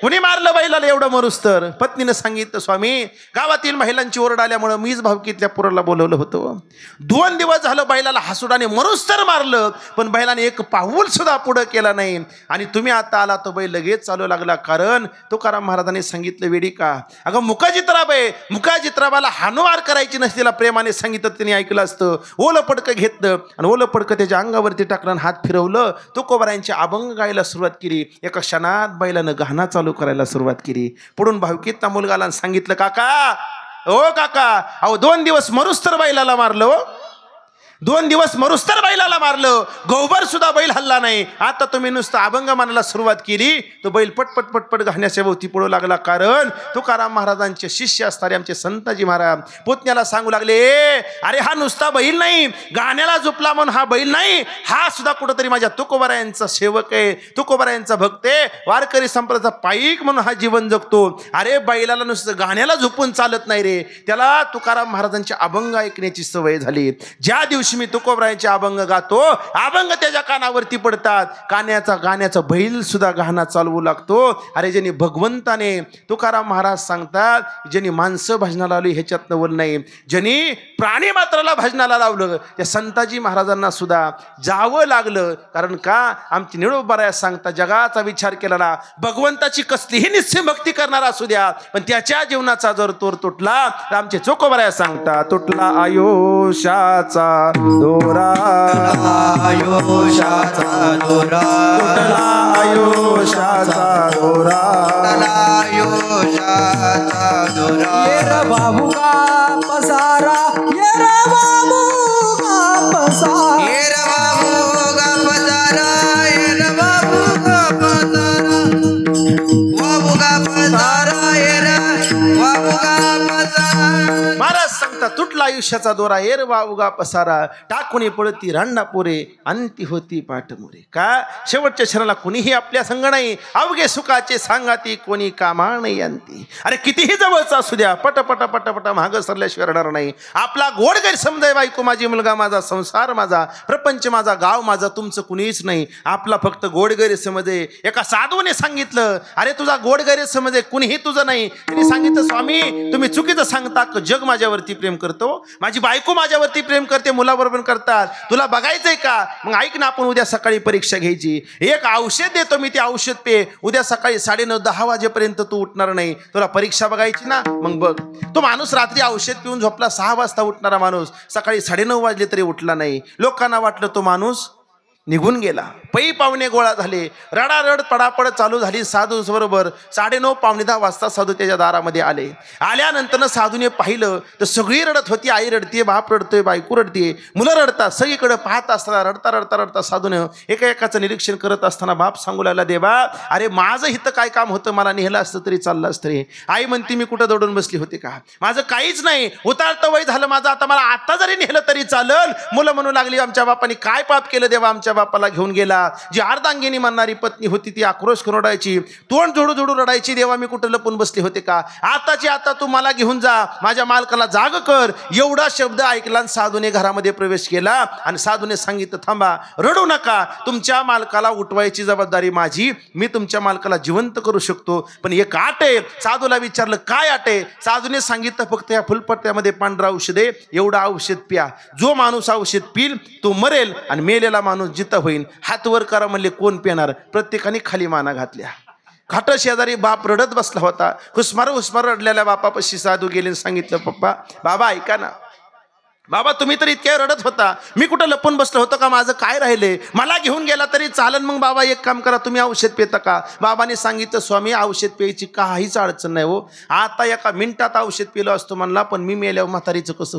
कुणी मारलं बैलाला एवढं मरुस्तर. पत्नीनं सांगितलं स्वामी गावातील महिलांची ओरड आल्यामुळं मीच भावकीतल्या पुराला बोलवलं होतं. 2 दिवस झालं बैलाला हासुडाने मरुस्तर मारलं पण बैलाने एक पाऊल सुद्धा पुढं केला नाही. आणि तुम्ही आता आला तो बैल लगेच चालू लागला. कारण तुकाराम महाराजांनी सांगितलं वेडी का. अगं मुकाजित्राब आहे. मुकाजित्राबाला हानुवार करायची नसते. तिला प्रेमाने सांगितलं त्यांनी ऐकलं असतं. ओलं पडकं घेतलं आणि ओलं पडकं त्याच्या अंगावरती टाकलं आणि हात फिरवलं. तुकोबारायांची अभंग गायला सुरुवात केली. एका क्षणात बैलानं गाणा चालू करायला सुरुवात केली. पुढून भावकीतला मुलगाला सांगितलं काका ओ काका अहो 2 दिवस मरुस्तर बैलाला मारलं. 2 दिवस मरुस्तर बैलाला मारलं, गौबर सुद्धा बैल हल्ला नाही. आता तुम्ही नुसतं अभंग म्हणायला सुरुवात केली, तो बैल पटपट पटपट घाण्याच्या भोवती पळू लागला. कारण तुकाराम महाराजांचे शिष्य असणारे आमचे संताजी महाराज पुतण्याला सांगू लागले, अरे हा नुसता बैल नाही, गाण्याला झोपला म्हणून हा बैल नाही, हा सुद्धा कुठंतरी माझ्या तुकोबारायांचा सेवक आहे, तुकोबारायांचा भक्त आहे, वारकरी संप्रदायाचा पाईक म्हणून हा जीवन जगतो. अरे बैलाला नुसतं गाण्याला झोपून चालत नाही रे, त्याला तुकाराम महाराजांचे अभंग ऐकण्याची सवय झाली. ज्या दिवशी मी तुकोबरायांचे अभंग गातो, अभंग त्याच्या कानावरती पडतात, गाण्याचा बैल सुद्धा गाणं चालवू लागतो. अरे ज्यांनी भगवंताने, तुकाराम महाराज सांगतात, ज्यांनी माणसं भजनाला लावली ह्याच्यात नवल नाही, ज्यांनी प्राणी मात्राला भजनाला लावलं त्या संताजी महाराजांना सुद्धा जावं लागलं. कारण का आमची निळोबाराया सांगता, जगाचा विचार केला ना, भगवंताची कसलीही निश्चय भक्ती करणारा असू द्या, पण त्याच्या जीवनाचा जर तोर तुटला तर आमचे चोकोबाराया सांगता, तुटला आयुष्याचा दोरा, आयुष्याचा दोरा, तुटला आयुष्याचा दोरा, आयुष्याचा दोरा. ये रे बाबू का पसारा, ये रे बाबू का पसारा, ये रे बाबू का पसारा, ये रे बाबू का पसारा, बाबू का पसारा, ये रे बाबू का पसारा. महाराज सांगता, तुटला आयुष्याचा दोरा, एरवा उगा पसारा, टाकुनी पळती रांडा पोरे, अंती होती पाठमोरे. का शेवटच्या क्षणाला कुणीही आपल्या संग नाही, अवघे सुखाचे सांगाती कोणी कामा नाही अंती. अरे कितीही जवळचा असू द्या, पट पट पट पट मागं सरल्याशिवाय रडणार नाही. आपला गोड गैरसमज आहे, बायको माझी, मुलगा माझा, संसार माझा, प्रपंच माझा, गाव माझा, तुमचं कुणीच नाही. आपला फक्त गोड गैरसमज आहे. एका साधूने सांगितलं, अरे तुझा गोड गैरसमज आहे, कुणीही तुझं नाही. त्यांनी सांगितलं, स्वामी तुम्ही चुकीचं सांगता, जग माझ्यावरती प्रेम करतो, माझी बायको माझ्यावरती प्रेम करते, मुलाबरोबर करतात, तुला बघायचंय का? मग ऐक ना, आपण उद्या सकाळी परीक्षा घ्यायची, एक औषध देतो मी, ते औषध पे, उद्या सकाळी 9:30-10 वाजेपर्यंत तू उठणार नाही, तुला परीक्षा बघायची ना. मग बघ, तो माणूस रात्री औषध पिऊन झोपला, 6 वाजता उठणारा माणूस सकाळी 9:30 वाजले तरी उठला नाही. लोकांना वाटलं तो माणूस निघून गेला. पै पाहुणे गोळा झाले, रडारड पडापड चालू झाली. साधू बरोबर 9:30-9:10 वाजता साधू त्याच्या दारामध्ये आले. आल्यानंतर साधूने पाहिलं तर सगळी रडत होती. आई रडते, बाप रडतोय, बायको रडते, मुलं रडतात. सगळीकडे पाहत असताना रडता रडता रडता साधूने एकाचं निरीक्षण करत असताना बाप सांगू लागला, देवा अरे माझं हिथं काय काम होतं, मला नेहलं असतं तरी चाललं असतं रे. आई म्हणते, मी कुठं दडून बसली होते का, माझं काहीच नाही, उतारतं वय झालं माझं, आता मला आता जरी नेहलं तरी चालल. मुलं म्हणू लागली, आमच्या बापाने काय पाप केलं देवा, आमच्या बापाला घेऊन गेला. जी अर्धांगिनी म्हणणारी पत्नी होती ती आक्रोश करून रडायची, तोंड जोडू जोडू रडायची, देवा मी कुठं लपून बसले होते का, आताची आता तू मला घेऊन जा, माझ्या मालकाला जाग कर. एवढा शब्द ऐकला आणि साधूने घरामध्ये प्रवेश केला आणि साधूने सांगितलं, थांबा, रडू नका, तुमच्या मालकाला उठवायची जबाबदारी माझी, मी तुमच्या मालकाला जिवंत करू शकतो, पण एक आट आहे. साधूला विचारलं, काय आट आहे? साधूने सांगितलं, फक्त या फुलपट्ट्यामध्ये पांढरा औषध आहे, एवढं औषध प्या, जो माणूस औषध पिल तो मरेल आणि मेलेला माणूस जिता होईल. हात वर करा म्हणले, कोण पेणार? प्रत्येकाने खाली माना घातल्या. घाट शेजारी बाप रडत बसला होता. हुस्मार रडलेल्या बापापाशी साधू गेले, सांगितलं, पप्पा, बाबा ऐका ना, बाबा तुम्ही तर इतक्या रडत होता, मी कुठं लपून बसलो होतो का, माझं काय राहिले, मला घेऊन गेला तरी चालन. मग बाबा एक काम करा, तुम्ही औषध पिता का? बाबाने सांगितलं, स्वामी औषध प्यायची काहीच अडचण नाही हो, आता एका मिनिटात औषध पिलं असतो म्हणला, पण मी मेल्यावर म्हातारीचं कसं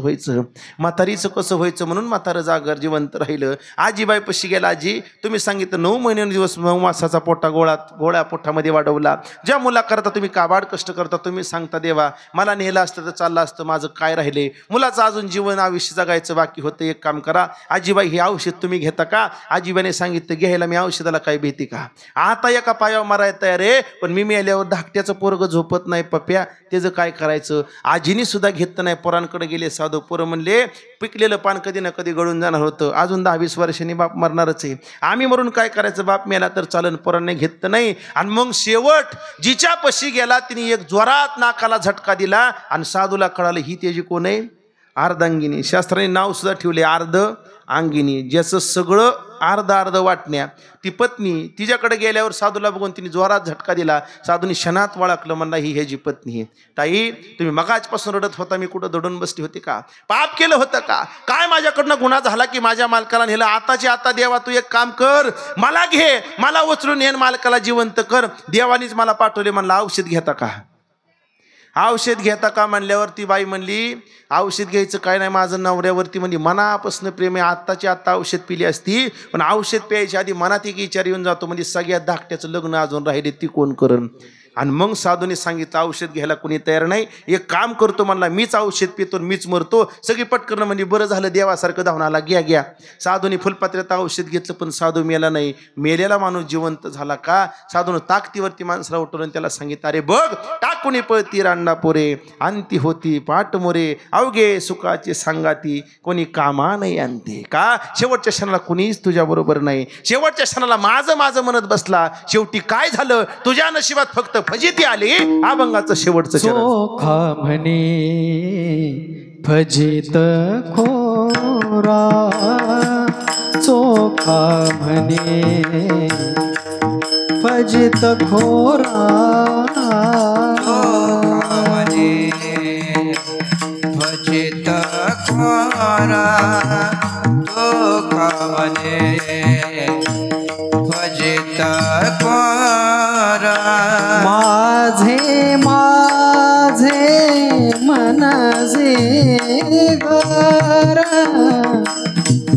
व्हायचं म्हणून म्हातारं जागर जिवंत राहिलं. आजीबाईपाशी गेला, आजी तुम्ही सांगितलं 9 महिने दिवस 9 मासाचा पोटा गोळ्या पोटामध्ये वाढवला, ज्या मुलाकरता तुम्ही काबाड कष्ट करता, तुम्ही सांगता देवा मला नेलं असतं तर चाललं असतं, माझं काय राहिले, मुलाचं अजून जीवन आयुष्य जगायचं बाकी होतं, एक काम करा आजीबाई, हे औषध तुम्ही घेता का? आजीबाईने सांगितलं, घ्यायला, मी औषधाला काय भीती का, आता एका पायावर मारायला तयार आहे, पण मी मेल्यावर धाकट्याचं पोरग झोपत नाही पप्या, त्याचं काय करायचं? आजीने सुद्धा घेतलं नाही. पोरांकडे गेले साधू, पोरं म्हणले, पिकलेलं पान कधी ना कधी गळून जाणार होतं, अजून 10-20 वर्षांनी बाप मरणारच आहे, आम्ही मरून काय करायचं, बाप मेला तर चालन. पोरांनी घेतलं नाही. आणि मग शेवट जिच्या पशी गेला तिने एक जोरात नाकाला झटका दिला आणि साधूला कळालं, ही त्याची कोण आहे? अर्धांगिनी. शास्त्राने नाव सुद्धा ठेवले, अर्ध अंगिनी, ज्याचं सगळं अर्ध वाटण्या. ती पत्नी, तिच्याकडे गेल्यावर साधूला बघून तिने जोरात झटका दिला. साधूने क्षणात वळखलं, म्हणला ही ह्याची पत्नी आहे. ताई तुम्ही मगाचपासून रडत होता, मी कुठं दडून बसली होती का, पाप केलं होतं का, काय माझ्याकडनं गुन्हा झाला की माझ्या मालकाला नेलं? आताची आता देवा तू एक काम कर, मला घे, मला उचलून ये, मालकाला जिवंत कर. देवानीच मला पाठवले, म्हणला औषध घेता का? औषध घेता का म्हणल्यावर ती बाई म्हणली औषध घ्यायचं काय नाही, माझं नवऱ्यावरती म्हणजे मनापासून प्रेम आहे, आत्ताची आत्ता औषध पिली असती, पण औषध प्यायच्या आधी मनात एक विचार येऊन जातो, म्हणजे सगळ्यात धाकट्याचं लग्न अजून राहिले ती कोण करण. आणि मग साधूने सांगितलं औषध घ्यायला कोणी तयार नाही, एक काम करतो म्हणला, मीच औषध पितो मीच मरतो. सगळी पटकन म्हणजे बरं झालं देवासारखं धावून आला, घ्या घ्या. साधूने फुलपात्र्यात औषध घेतलं, पण साधू मेला नाही. मेलेला माणूस जिवंत झाला का? साधून ताकदीवरती माणसाला उठवून त्याला सांगितलं, अरे बघ टाकुनी पळती रांडा पोरे, अंती होती पाट मोरे, अवघे सुखाचे सांगाती कोणी कामा नाही आणते. का शेवटच्या क्षणाला कुणीच तुझ्या बरोबर नाही, शेवटच्या क्षणाला माझं माझं म्हणत बसला, शेवटी काय झालं तुझ्या नशिबात फक्त फजिती आली. अभंगाचं शेवटचं चरण. चोखा म्हणे फजित खोरा, चोखा म्हणे फजित खोरा, भजित खोरा, चोखा म्हणे भजित खोरा. माझे माझे मनजे घर,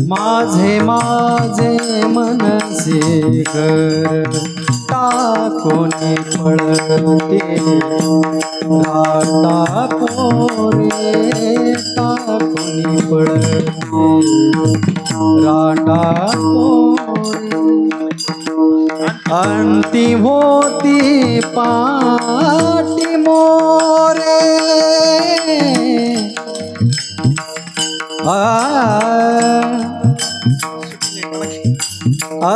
माझे माझे मनसे घर, टाकोनी पळते राटा पोरे, टाकोनी पळते राटा पोरे. अंती होती पाटी मोरे, आ आ आ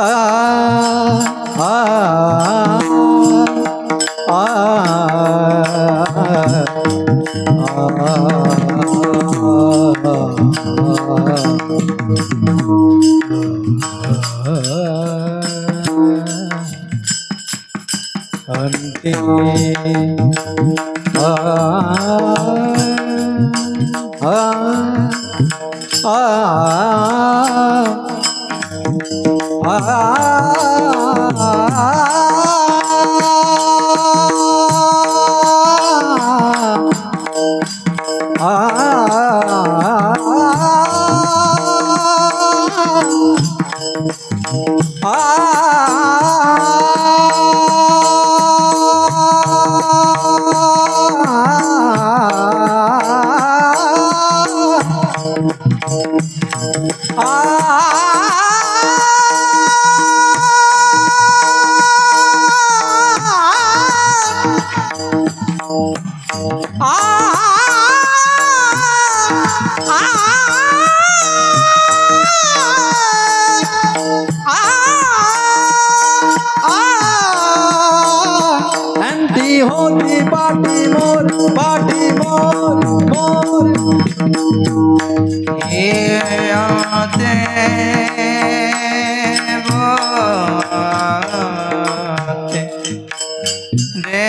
अंते होती पाटी मोर मोर हे आते बोते रे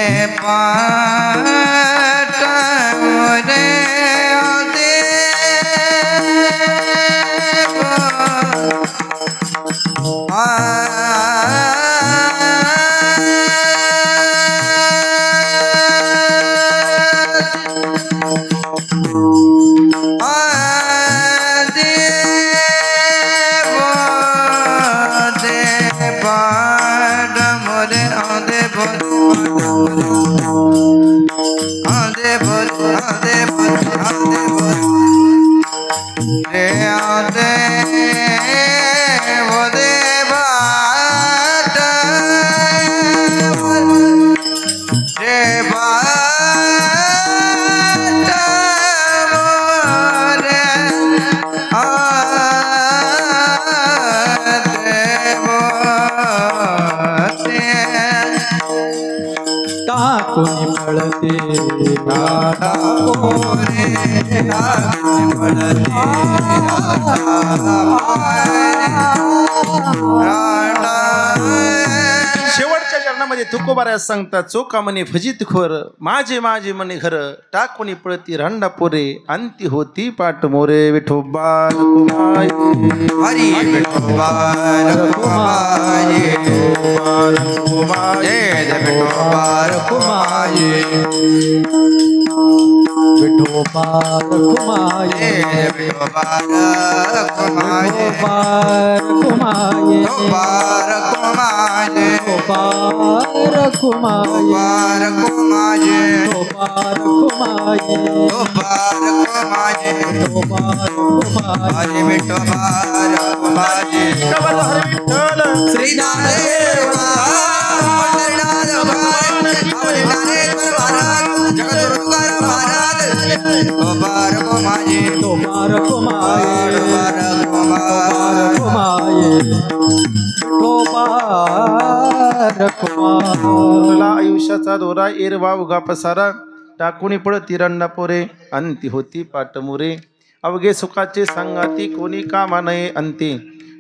पाट मोरे आते टाकुनी पळते राटा पोरे, टाकुनी पळते राटा. शेवटच्या चरणामध्ये तुकोबाऱ्या सांगतात, चोखा म्हणे फजित खोर, माझे माझे म्हणे घर, टाकुनी पळती रांडा पोरे, अंती होती पाट मोरे. विठोबा कुमाई हरी विठोबा कुमाई, कुमाई विठोबा कुमाई. विठोबा रखुमाये विठोबा रखुमाये विठोबा रखुमाये विठोबा रखुमाये विठोबा रखुमाये विठोबा रखुमाये विठोबा रखुमाये विठोबा रखुमाये विठोबा रखुमाये विठोबा रखुमाये विठ्ठल हरी विठ्ठल श्री ज्ञानदेव पंढरीनाथ भगवान आपले ज्ञानेश्वर महाराज जगद्गुरु तुकाराम महाराज विठोबा रखुमाये विठोबा रखुमाये विठोबा रखुमाये विठोबा रखुमाये तुला आयुष्याचा दोरा एरवा उगा पसारा टाकुनी पळ तिरंडा पोरे अंती होती पाटमुरे अवघे सुखाचे सांगाती कोणी कामा नये अंती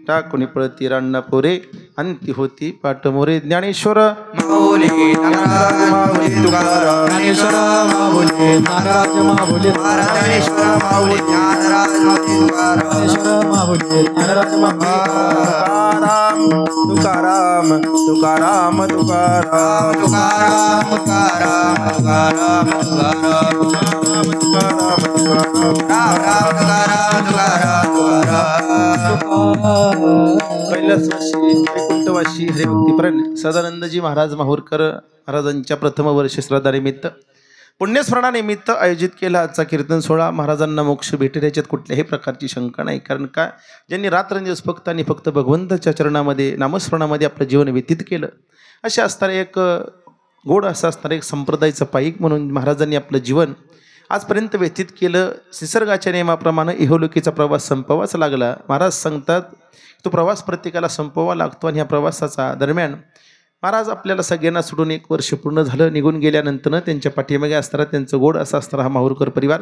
टाकुनी पळ तिरंडा पोरे अंती होती पाटमुरे ज्ञानेश्वर माऊली नागराज माऊली तुकाराम ज्ञानेश्वर माऊली नागराज माऊली ज्ञानेश्वर माऊली ज्ञानराज माऊली तुकाराम ज्ञानेश्वर माऊली नागराज माऊली तुकाराम तुकाराम तुकाराम तुकाराम तुकाराम तुकाराम तुकाराम तुकाराम राम राम तुकाराम तुकाराम तुकाराम कैलासवासी वैकुंठवासी हरिभक्तीपरायण सदानंदजी महाराज माहूरकर महाराजांच्या प्रथम वर्ष श्राद्धानिमित्त पुण्यस्मरणानिमित्त आयोजित केला आजचा कीर्तन सोहळा. महाराजांना मोक्ष भेटेल याच्यात कुठल्याही प्रकारची शंका नाही. कारण काय, ज्यांनी रात्रंदिवस फक्त आणि फक्त भगवंताच्या चरणामध्ये नामस्मरणामध्ये आपलं जीवन व्यतीत केलं, अशा असणारे एक गोड असं असणारे एक संप्रदायाचं पाईक म्हणून महाराजांनी आपलं जीवन आजपर्यंत व्यतीत केलं. निसर्गाच्या नियमाप्रमाणे इहलोकीचा प्रवास संपवाच लागला. महाराज सांगतात तो प्रवास प्रत्येकाला संपवावा लागतो आणि ह्या प्रवासाचा दरम्यान महाराज आपल्याला सगळ्यांना सोडून 1 वर्ष पूर्ण झालं. निघून गेल्यानंतर त्यांच्या पाठीमागे असणारा त्यांचं गोड असा असणारा हा माहूरकर परिवार,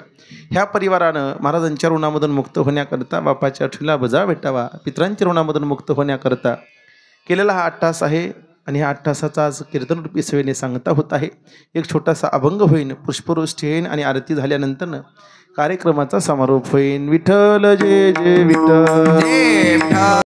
ह्या परिवारानं महाराजांच्या ऋणामधून मुक्त होण्याकरता बापाच्या आठवणीला बजाव भेटावा, पितरांच्या ऋणामधून मुक्त होण्याकरता केलेला हा 8 तास आहे. आणि ह्या 8 तासाचा आज कीर्तनरूपी सेवेने सांगता होत आहे. एक छोटासा अभंग होईन, पुष्पवृष्टी होईन आणि आरती झाल्यानंतर कार्यक्रमाचा समारोप होईन. विठ्ठल जय जय विठ्ठल.